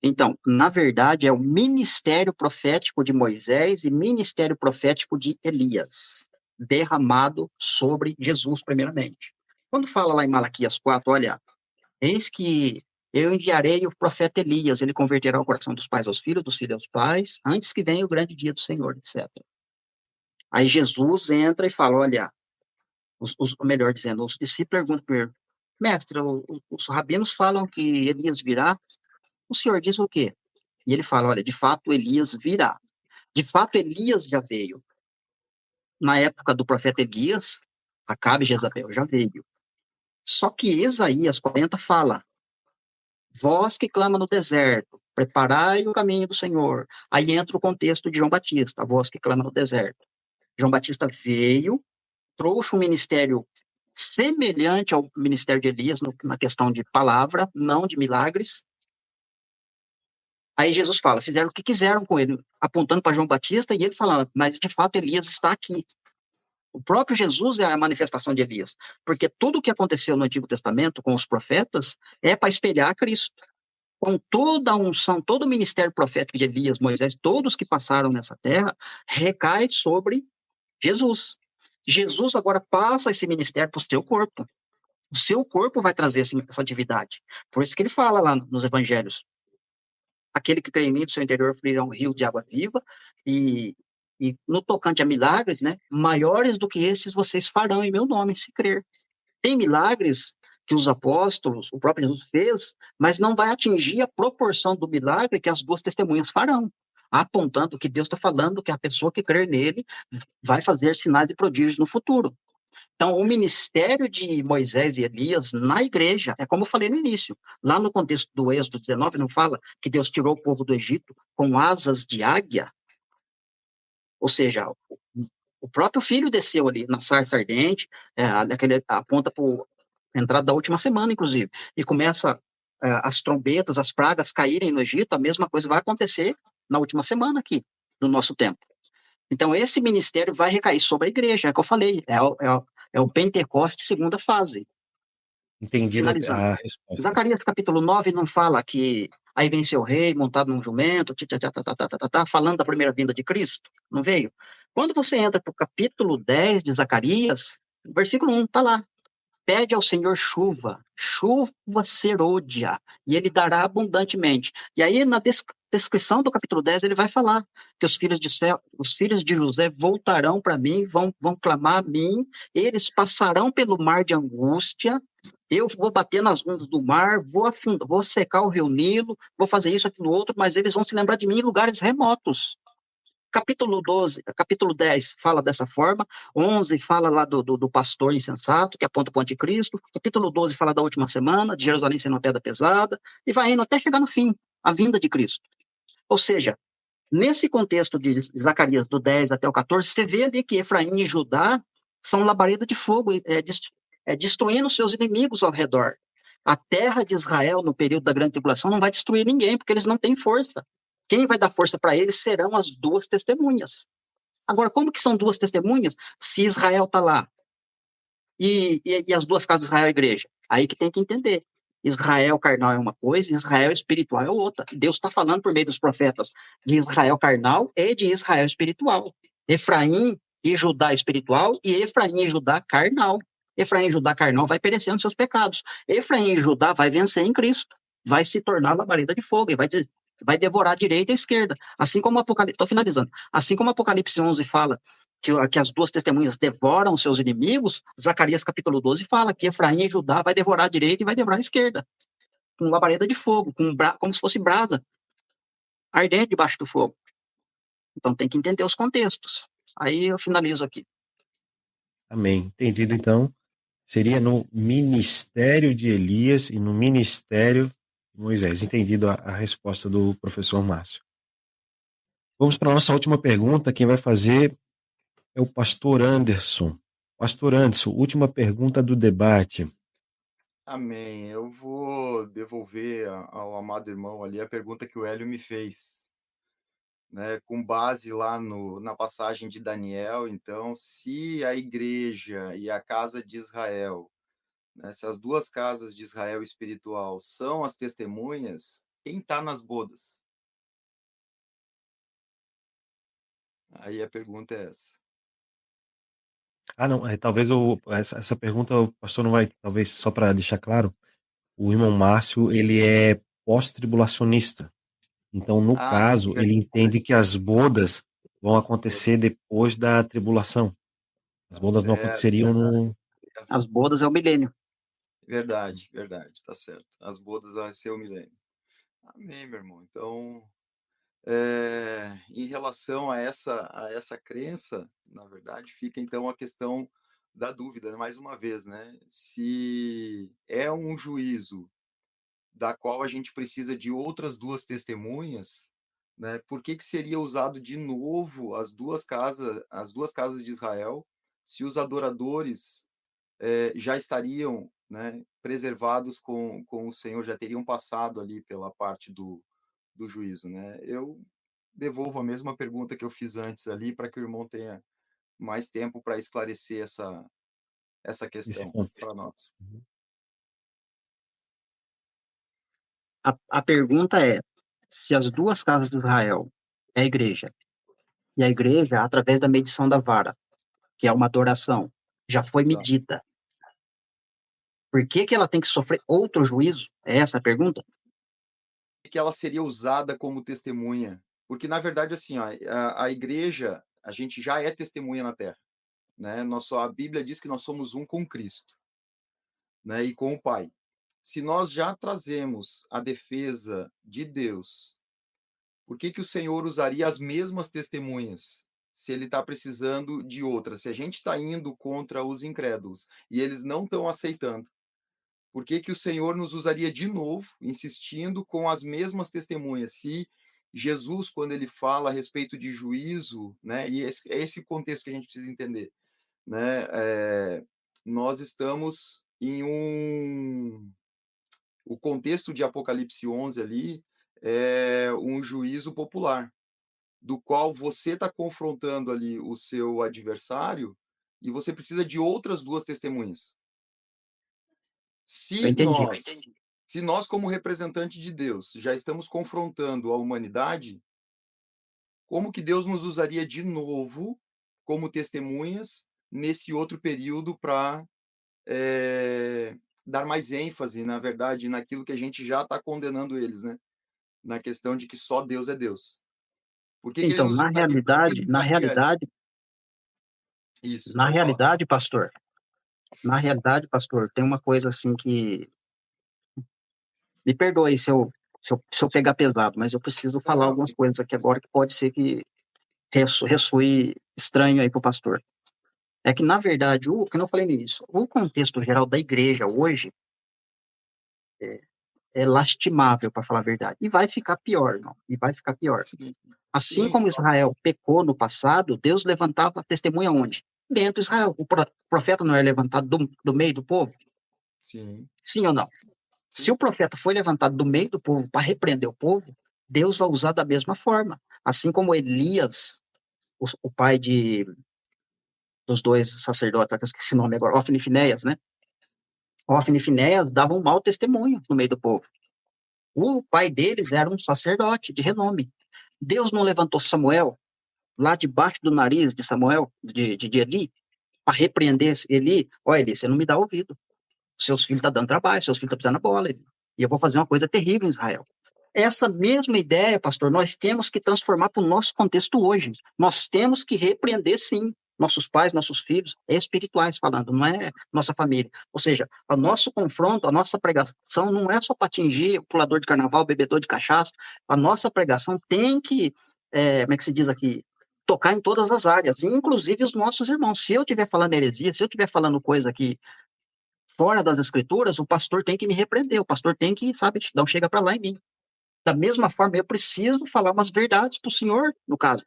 Então, na verdade, é o ministério profético de Moisés e ministério profético de Elias, derramado sobre Jesus, primeiramente. Quando fala lá em Malaquias 4, olha, eis que eu enviarei o profeta Elias, ele converterá o coração dos pais aos filhos, dos filhos aos pais, antes que venha o grande dia do Senhor, etc. Aí Jesus entra e fala, olha, melhor dizendo, os discípulos perguntam primeiro, mestre, os rabinos falam que Elias virá, o senhor diz o quê? E ele fala, olha, de fato Elias virá. De fato Elias já veio. Na época do profeta Elias, Acabe e Jezabel já veio. Só que Isaías 40 fala, vós que clama no deserto, preparai o caminho do Senhor. Aí entra o contexto de João Batista, a voz que clama no deserto. João Batista veio, trouxe um ministério semelhante ao ministério de Elias na questão de palavra, não de milagres. Aí Jesus fala, fizeram o que quiseram com ele, apontando para João Batista, e ele falando, mas de fato Elias está aqui. O próprio Jesus é a manifestação de Elias, porque tudo o que aconteceu no Antigo Testamento com os profetas é para espelhar Cristo. Com toda a unção, todo o ministério profético de Elias, Moisés, todos que passaram nessa terra, recai sobre Jesus. Jesus agora passa esse ministério para o seu corpo. O seu corpo vai trazer essa atividade. Por isso que ele fala lá nos evangelhos, aquele que crê em mim, do seu interior fluirá um rio de água viva, e no tocante a milagres, né, maiores do que esses vocês farão em meu nome, se crer. Tem milagres que os apóstolos, o próprio Jesus fez, mas não vai atingir a proporção do milagre que as duas testemunhas farão, apontando que Deus está falando que a pessoa que crer nele vai fazer sinais e prodígios no futuro. Então, o ministério de Moisés e Elias na igreja, é como eu falei no início, lá no contexto do Êxodo 19, não fala que Deus tirou o povo do Egito com asas de águia? Ou seja, o próprio filho desceu ali na sarça ardente, aponta para a entrada da última semana, inclusive, e começa as trombetas, as pragas caírem no Egito, a mesma coisa vai acontecer na última semana aqui, no nosso tempo. Então, esse ministério vai recair sobre a igreja, é o que eu falei, é o Pentecoste segunda fase. Entendida Finalizando. a resposta. Zacarias capítulo 9 não fala que aí venceu o rei montado num jumento, falando da primeira vinda de Cristo? Não veio? Quando você entra para o capítulo 10 de Zacarias, versículo 1 está lá. Pede ao Senhor chuva, chuva serôdia, e ele dará abundantemente. E aí, na descrição do capítulo 10, ele vai falar que os filhos de José voltarão para mim, vão clamar a mim, eles passarão pelo mar de angústia, eu vou bater nas ondas do mar, vou secar o rio Nilo, vou fazer isso, aquilo, outro, mas eles vão se lembrar de mim em lugares remotos. Capítulo 10 fala dessa forma, 11 fala lá do pastor insensato, que aponta para o anticristo, capítulo 12 fala da última semana, de Jerusalém sendo uma pedra pesada, e vai indo até chegar no fim, a vinda de Cristo. Ou seja, nesse contexto de Zacarias, do 10 até o 14, você vê ali que Efraim e Judá são labareda de fogo, destruindo seus inimigos ao redor. A terra de Israel, no período da grande tribulação, não vai destruir ninguém, porque eles não têm força. Quem vai dar força para eles serão as duas testemunhas. Agora, como que são duas testemunhas se Israel está lá? E as duas casas de Israel é a igreja? Aí que tem que entender. Israel carnal é uma coisa, Israel espiritual é outra. Deus está falando por meio dos profetas de Israel carnal e de Israel espiritual. Efraim e Judá espiritual e Efraim e Judá carnal. Efraim e Judá carnal vai perecer nos seus pecados. Efraim e Judá vai vencer em Cristo. Vai se tornar labareda de fogo e vai devorar a direita e a esquerda. Assim como Apocalipse, estou finalizando, assim como Apocalipse 11 fala que as duas testemunhas devoram seus inimigos, Zacarias capítulo 12 fala que Efraim e Judá vai devorar a direita e vai devorar a esquerda, com labareda de fogo, como se fosse brasa, ardente debaixo do fogo. Então tem que entender os contextos. Aí eu finalizo aqui. Amém. Entendido, então. Seria no ministério de Elias e no ministério de Moisés. Entendido a resposta do professor Márcio. Vamos para a nossa última pergunta. Quem vai fazer é o pastor Anderson. Pastor Anderson, última pergunta do debate. Amém. Eu vou devolver ao amado irmão ali a pergunta que o Hélio me fez, né? Com base lá na passagem de Daniel. Então, se a igreja e a casa de Israel, né, se as duas casas de Israel espiritual são as testemunhas, quem está nas bodas? Aí a pergunta é essa. Não, talvez essa pergunta o pastor não vai, talvez só para deixar claro, o irmão Márcio, ele é pós-tribulacionista. Então, no caso, ele entende que as bodas vão acontecer depois da tribulação. As bodas não aconteceriam no... As bodas é o milênio. Verdade, tá certo. As bodas vai ser o milênio. Amém, meu irmão. Então, em relação a essa crença, na verdade, fica então a questão da dúvida, mais uma vez, né? Se é um juízo da qual a gente precisa de outras duas testemunhas, né? Por que seria usado de novo as duas casas de Israel, se os adoradores já estariam, né, preservados com o Senhor, já teriam passado ali pela parte do juízo, né? Eu devolvo a mesma pergunta que eu fiz antes ali, para que o irmão tenha mais tempo para esclarecer essa questão para nós. A pergunta é, se as duas casas de Israel é a igreja, e a igreja, através da medição da vara, que é uma adoração, já foi medida, por que ela tem que sofrer outro juízo? É essa a pergunta? Que ela seria usada como testemunha, porque na verdade assim, ó, a igreja, a gente já é testemunha na terra, né? A Bíblia diz que nós somos um com Cristo, né? E com o Pai. Se nós já trazemos a defesa de Deus, por que o Senhor usaria as mesmas testemunhas se ele está precisando de outras? Se a gente está indo contra os incrédulos e eles não estão aceitando, por que o Senhor nos usaria de novo, insistindo com as mesmas testemunhas? Se Jesus, quando ele fala a respeito de juízo, né, e é esse contexto que a gente precisa entender, né, nós estamos em o contexto de Apocalipse 11 ali é um juízo popular, do qual você está confrontando ali o seu adversário e você precisa de outras duas testemunhas. Eu entendi. Se nós, como representante de Deus, já estamos confrontando a humanidade, como que Deus nos usaria de novo como testemunhas nesse outro período para dar mais ênfase, na verdade, naquilo que a gente já está condenando eles, né? Na questão de que só Deus é Deus. Por que que ele Então, nos usaria isso? na Pode falar. realidade, pastor, tem uma coisa assim que me perdoe se eu pegar pesado, mas eu preciso falar Não, algumas coisas aqui agora que pode ser que ressoe estranho aí para o pastor. É que, na verdade, como eu falei no início, o contexto geral da igreja hoje é lastimável, para falar a verdade. E vai ficar pior, não. E vai ficar pior. sim, Assim sim, como Israel pecou no passado, Deus levantava testemunha onde? Dentro de Israel. O profeta não é levantado do meio do povo? sim, Sim ou não? Se sim, o profeta foi levantado do meio do povo para repreender o povo, Deus vai usar da mesma forma. Assim como Elias, o pai dos dois sacerdotes, que eu esqueci o nome agora, Ofni e Finéias, né? Ofni e Finéias davam um mau testemunho no meio do povo. O pai deles era um sacerdote de renome. Deus não levantou Samuel lá debaixo do nariz de Samuel, de Eli, para repreender Eli. Olha, Eli, você não me dá ouvido. Seus filhos estão dando trabalho, seus filhos estão pisando na bola. Eli. E eu vou fazer uma coisa terrível em Israel. Essa mesma ideia, pastor, nós temos que transformar para o nosso contexto hoje. Nós temos que repreender, sim, nossos pais, nossos filhos, espirituais falando, não é nossa família. Ou seja, o nosso confronto, a nossa pregação não é só para atingir o pulador de carnaval, o bebedor de cachaça. A nossa pregação tem que, como é que se diz aqui, tocar em todas as áreas, inclusive os nossos irmãos. Se eu estiver falando heresia, se eu estiver falando coisa que fora das escrituras, o pastor tem que me repreender, o pastor tem que, sabe, dar um chega para lá em mim. Da mesma forma, eu preciso falar umas verdades para o senhor, no caso.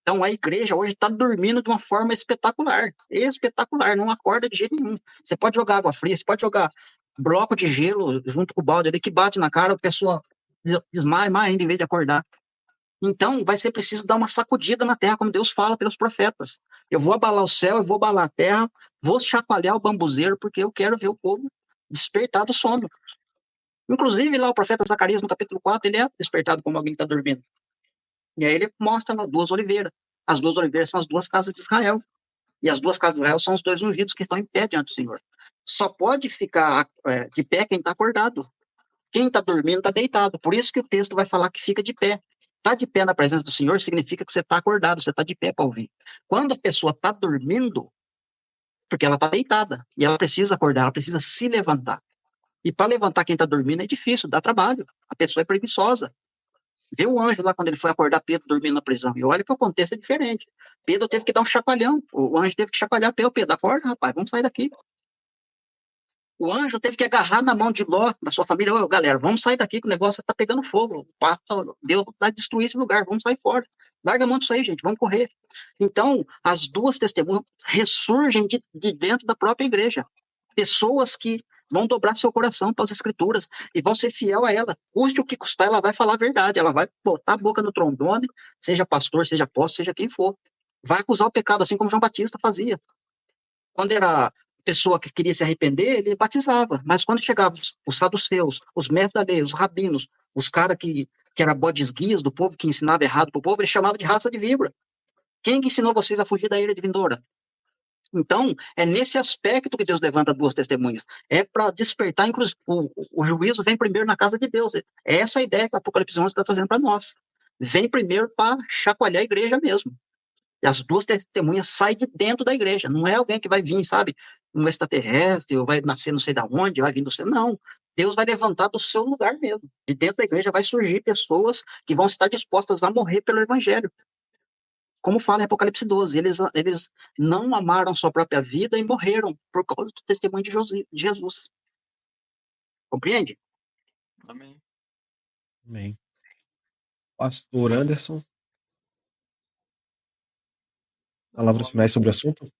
Então, a igreja hoje está dormindo de uma forma espetacular. Espetacular, não acorda de jeito nenhum. Você pode jogar água fria, você pode jogar bloco de gelo junto com o balde ali que bate na cara, a pessoa desmaia mais ainda em vez de acordar. Então, vai ser preciso dar uma sacudida na terra, como Deus fala pelos profetas. Eu vou abalar o céu, eu vou abalar a terra, vou chacoalhar o bambuzeiro, porque eu quero ver o povo despertar do sono. Inclusive, lá o profeta Zacarias, no capítulo 4, ele é despertado como alguém que está dormindo. E aí ele mostra lá duas oliveiras. As duas oliveiras são as duas casas de Israel. E as duas casas de Israel são os dois ungidos que estão em pé diante do Senhor. Só pode ficar de pé quem está acordado. Quem está dormindo está deitado. Por isso que o texto vai falar que fica de pé. Estar de pé na presença do Senhor significa que você está acordado, você está de pé para ouvir. Quando a pessoa está dormindo, porque ela está deitada, e ela precisa acordar, ela precisa se levantar. E para levantar quem está dormindo é difícil, dá trabalho. A pessoa é preguiçosa. Vê o anjo lá quando ele foi acordar Pedro dormindo na prisão. E olha que o contexto é diferente. Pedro teve que dar um chacoalhão. O anjo teve que chacoalhar Pedro, acorda, rapaz, vamos sair daqui. O anjo teve que agarrar na mão de Ló, da sua família. Ô, galera, vamos sair daqui que o negócio está pegando fogo. Deus vai destruir esse lugar, vamos sair fora. Larga a mão disso aí, gente, vamos correr. Então, as duas testemunhas ressurgem de dentro da própria igreja. Pessoas que vão dobrar seu coração para as escrituras e vão ser fiel a ela. Custe o que custar, ela vai falar a verdade. Ela vai botar a boca no trombone, seja pastor, seja apóstolo, seja quem for. Vai acusar o pecado, assim como João Batista fazia. Quando era pessoa que queria se arrepender, ele batizava. Mas quando chegavam os saduceus, os mestres da lei, os rabinos, os caras que eram bodes guias do povo, que ensinavam errado para o povo, ele chamava de raça de víbora. Quem que ensinou vocês a fugir da ira de vindoura? Então, é nesse aspecto que Deus levanta duas testemunhas. É para despertar, inclusive, o juízo vem primeiro na casa de Deus. É essa a ideia que o Apocalipse 11 está trazendo para nós. Vem primeiro para chacoalhar a igreja mesmo. E as duas testemunhas saem de dentro da igreja. Não é alguém que vai vir, sabe, um extraterrestre, ou vai nascer não sei de onde, vai vir do céu. Não. Deus vai levantar do seu lugar mesmo. De dentro da igreja vai surgir pessoas que vão estar dispostas a morrer pelo evangelho. Como fala em Apocalipse 12, eles não amaram sua própria vida e morreram por causa do testemunho de Jesus. Compreende? Amém. Amém. Pastor Anderson, palavras finais sobre o assunto?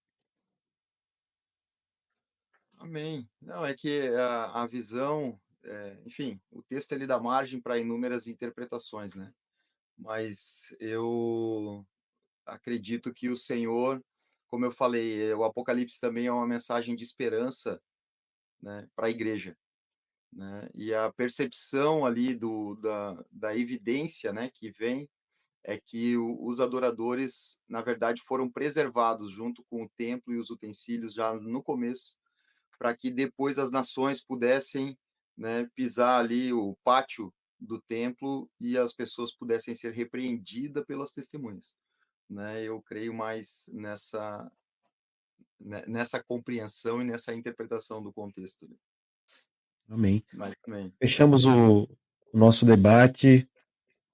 Amém. Não, é que a visão, enfim, o texto ele dá margem para inúmeras interpretações, né? Mas eu acredito que o Senhor, como eu falei, o Apocalipse também é uma mensagem de esperança né, para a igreja, né? E a percepção ali da evidência, né, que vem é que os adoradores, na verdade, foram preservados junto com o templo e os utensílios já no começo, para que depois as nações pudessem, né, pisar ali o pátio do templo e as pessoas pudessem ser repreendidas pelas testemunhas, né? Eu creio mais nessa compreensão e nessa interpretação do contexto, né? Amém. Mas também. Fechamos o nosso debate.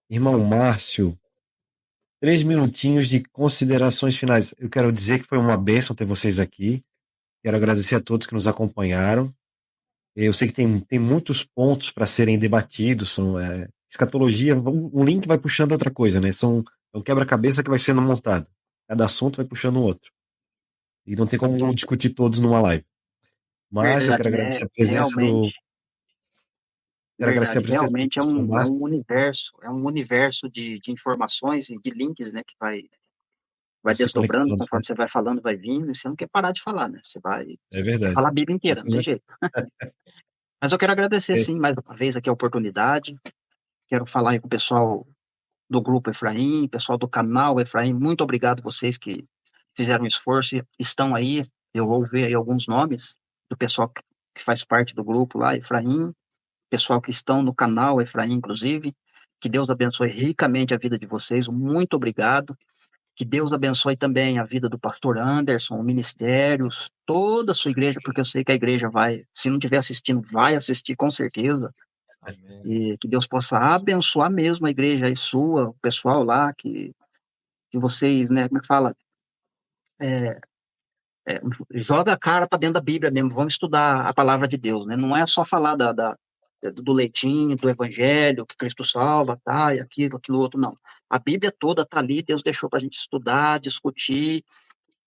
Irmão Márcio, 3 minutinhos de considerações finais. Eu quero dizer que foi uma bênção ter vocês aqui. Quero agradecer a todos que nos acompanharam. Eu sei que tem muitos pontos para serem debatidos. Escatologia, um link vai puxando outra coisa, né? É um quebra-cabeça que vai sendo montado. Cada assunto vai puxando o outro. E não tem como discutir todos numa live. Mas eu quero Verdade, agradecer a presença do. realmente, Quero agradecer a verdade, presença do realmente pastor Márcio. é um universo de informações e de links, né, que vai Se desdobrando, conectando, né? conforme você vai falando, vai vindo, e você não quer parar de falar, né? Você É quer verdade. falar a Bíblia inteira, não tem jeito. Mas eu quero agradecer, É, sim, mais uma vez aqui a oportunidade. Quero falar aí com o pessoal do grupo Efraim, pessoal do canal Efraim, muito obrigado vocês que fizeram um esforço e estão aí. Eu ouvi aí alguns nomes do pessoal que faz parte do grupo lá, Efraim, pessoal que estão no canal Efraim, inclusive. Que Deus abençoe ricamente a vida de vocês. Muito obrigado. Que Deus abençoe também a vida do pastor Anderson, ministérios, toda a sua igreja, porque eu sei que a igreja vai, se não estiver assistindo, vai assistir com certeza. Amém. E que Deus possa abençoar mesmo a igreja aí sua, o pessoal lá, que vocês, né, como é que fala? É, é, joga a cara para dentro da Bíblia mesmo, vamos estudar a palavra de Deus, né? Não é só falar do leitinho, do evangelho, que Cristo salva, tá, e aquilo outro, não. A Bíblia toda tá ali, Deus deixou para a gente estudar, discutir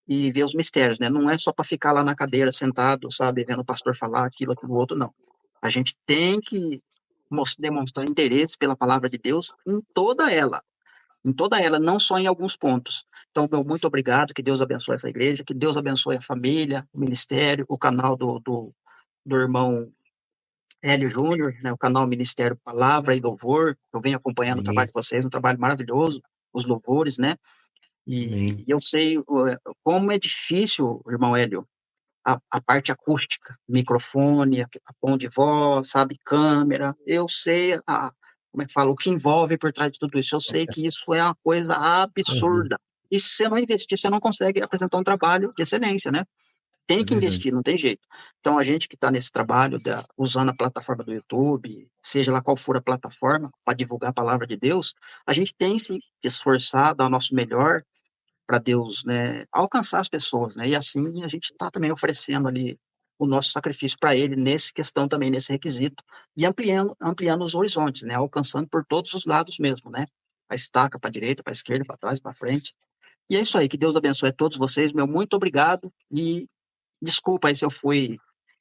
e ver os mistérios, né? Não é só para ficar lá na cadeira sentado, sabe, vendo o pastor falar aquilo outro, não. A gente tem que demonstrar interesse pela palavra de Deus em toda ela, não só em alguns pontos. Então, meu muito obrigado, que Deus abençoe essa igreja, que Deus abençoe a família, o ministério, o canal do irmão Hélio Júnior, né, o canal Ministério Palavra e Louvor. Eu venho acompanhando o amém. trabalho de vocês, um trabalho maravilhoso, os louvores, né? Amém. E eu sei como é difícil, irmão Hélio, a parte acústica, microfone, a tom de voz, sabe, câmera. Eu sei como é que fala, o que envolve por trás de tudo isso. Eu sei que isso é uma coisa Uhum. absurda. E se você não investir, você não consegue apresentar um trabalho de excelência, né? Tem É que verdade. investir, não tem jeito. Então, a gente que está nesse trabalho, usando a plataforma do YouTube, seja lá qual for a plataforma, para divulgar a palavra de Deus, a gente tem se esforçar, dar o nosso melhor, para Deus, né, alcançar as pessoas, né? E assim a gente está também oferecendo ali o nosso sacrifício para Ele nesse questão também, nesse requisito, e ampliando os horizontes, né? Alcançando por todos os lados mesmo, né? A estaca para a direita, para a esquerda, para trás, para frente. E é isso aí, que Deus abençoe a todos vocês, meu muito obrigado, e desculpa aí se eu fui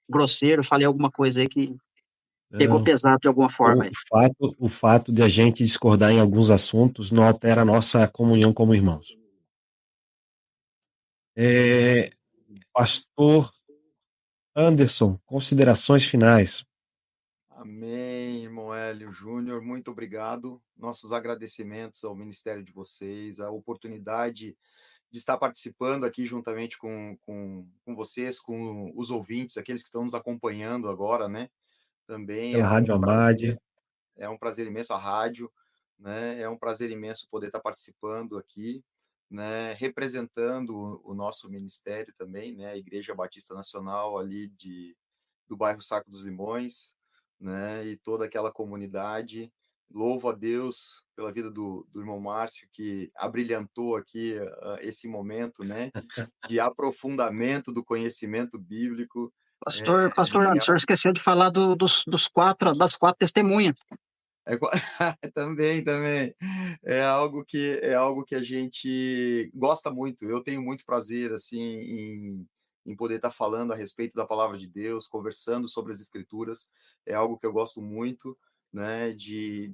grosseiro, falei alguma coisa aí que pegou Não. pesado de alguma forma O aí. fato de a gente discordar em alguns assuntos não altera a nossa comunhão como irmãos. Pastor Anderson, considerações finais. Amém, irmão Hélio Júnior, muito obrigado. Nossos agradecimentos ao ministério de vocês, a oportunidade de estar participando aqui juntamente com vocês, com os ouvintes, aqueles que estão nos acompanhando agora, né? Também Pela Rádio Amade. é um prazer imenso a rádio, né? É um prazer imenso poder estar participando aqui, né? Representando o nosso ministério também, né? A Igreja Batista Nacional ali do bairro Saco dos Limões, né? E toda aquela comunidade. Louvo a Deus pela vida do irmão Márcio, que abrilhantou aqui esse momento, né? De aprofundamento do conhecimento bíblico. Pastor Anderson, o senhor esqueceu de falar das quatro testemunhas. Também é algo que a gente gosta muito. Eu tenho muito prazer assim em poder estar falando a respeito da palavra de Deus, conversando sobre as escrituras. É algo que eu gosto muito, né, de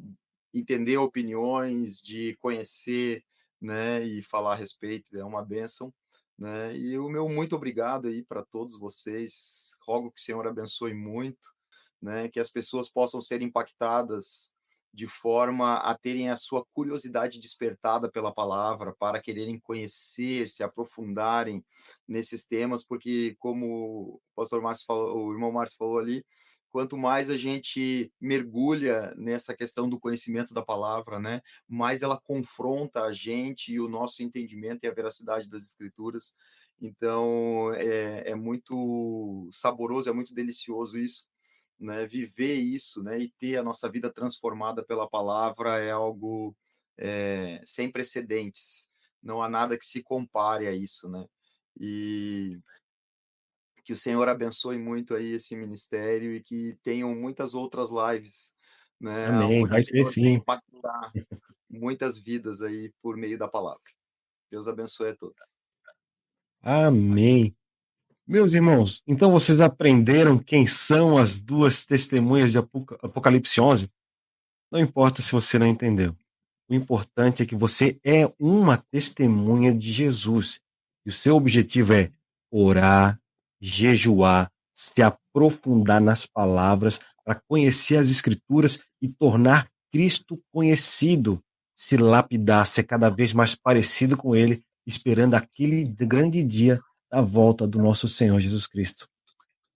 entender opiniões, de conhecer, né, e falar a respeito. É uma bênção, né? E o meu muito obrigado aí para todos vocês. Rogo que o Senhor abençoe muito, né? Que as pessoas possam ser impactadas de forma a terem a sua curiosidade despertada pela palavra, para quererem conhecer, se aprofundarem nesses temas, porque como o pastor Márcio falou, o irmão Márcio falou ali, quanto mais a gente mergulha nessa questão do conhecimento da palavra, né, mais ela confronta a gente e o nosso entendimento e a veracidade das escrituras. Então, é muito saboroso, é muito delicioso isso, né? Viver isso, né? E ter a nossa vida transformada pela palavra é algo sem precedentes. Não há nada que se compare a isso, né? E que o Senhor abençoe muito aí esse ministério e que tenham muitas outras lives, né? Amém. Onde o Vai ter Senhor venha sim. impactar muitas vidas aí por meio da palavra. Deus abençoe a todos. Amém. Meus irmãos, então vocês aprenderam quem são as duas testemunhas de Apocalipse 11? Não importa se você não entendeu. O importante é que você é uma testemunha de Jesus. E o seu objetivo é orar, jejuar, se aprofundar nas palavras para conhecer as Escrituras e tornar Cristo conhecido, se lapidar, ser cada vez mais parecido com Ele, esperando aquele grande dia da volta do nosso Senhor Jesus Cristo.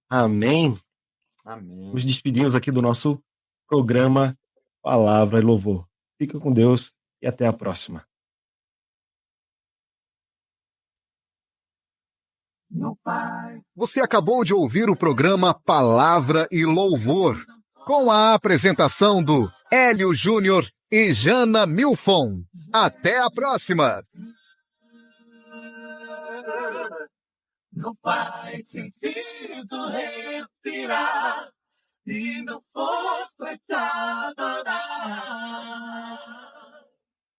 Amém? Amém. Nos despedimos aqui do nosso programa Palavra e Louvor. Fica com Deus e até a próxima. Você acabou de ouvir o programa Palavra e Louvor, com a apresentação do Hélio Júnior e Jana Milfon. Até a próxima! Não faz sentido respirar e não for pra te adorar.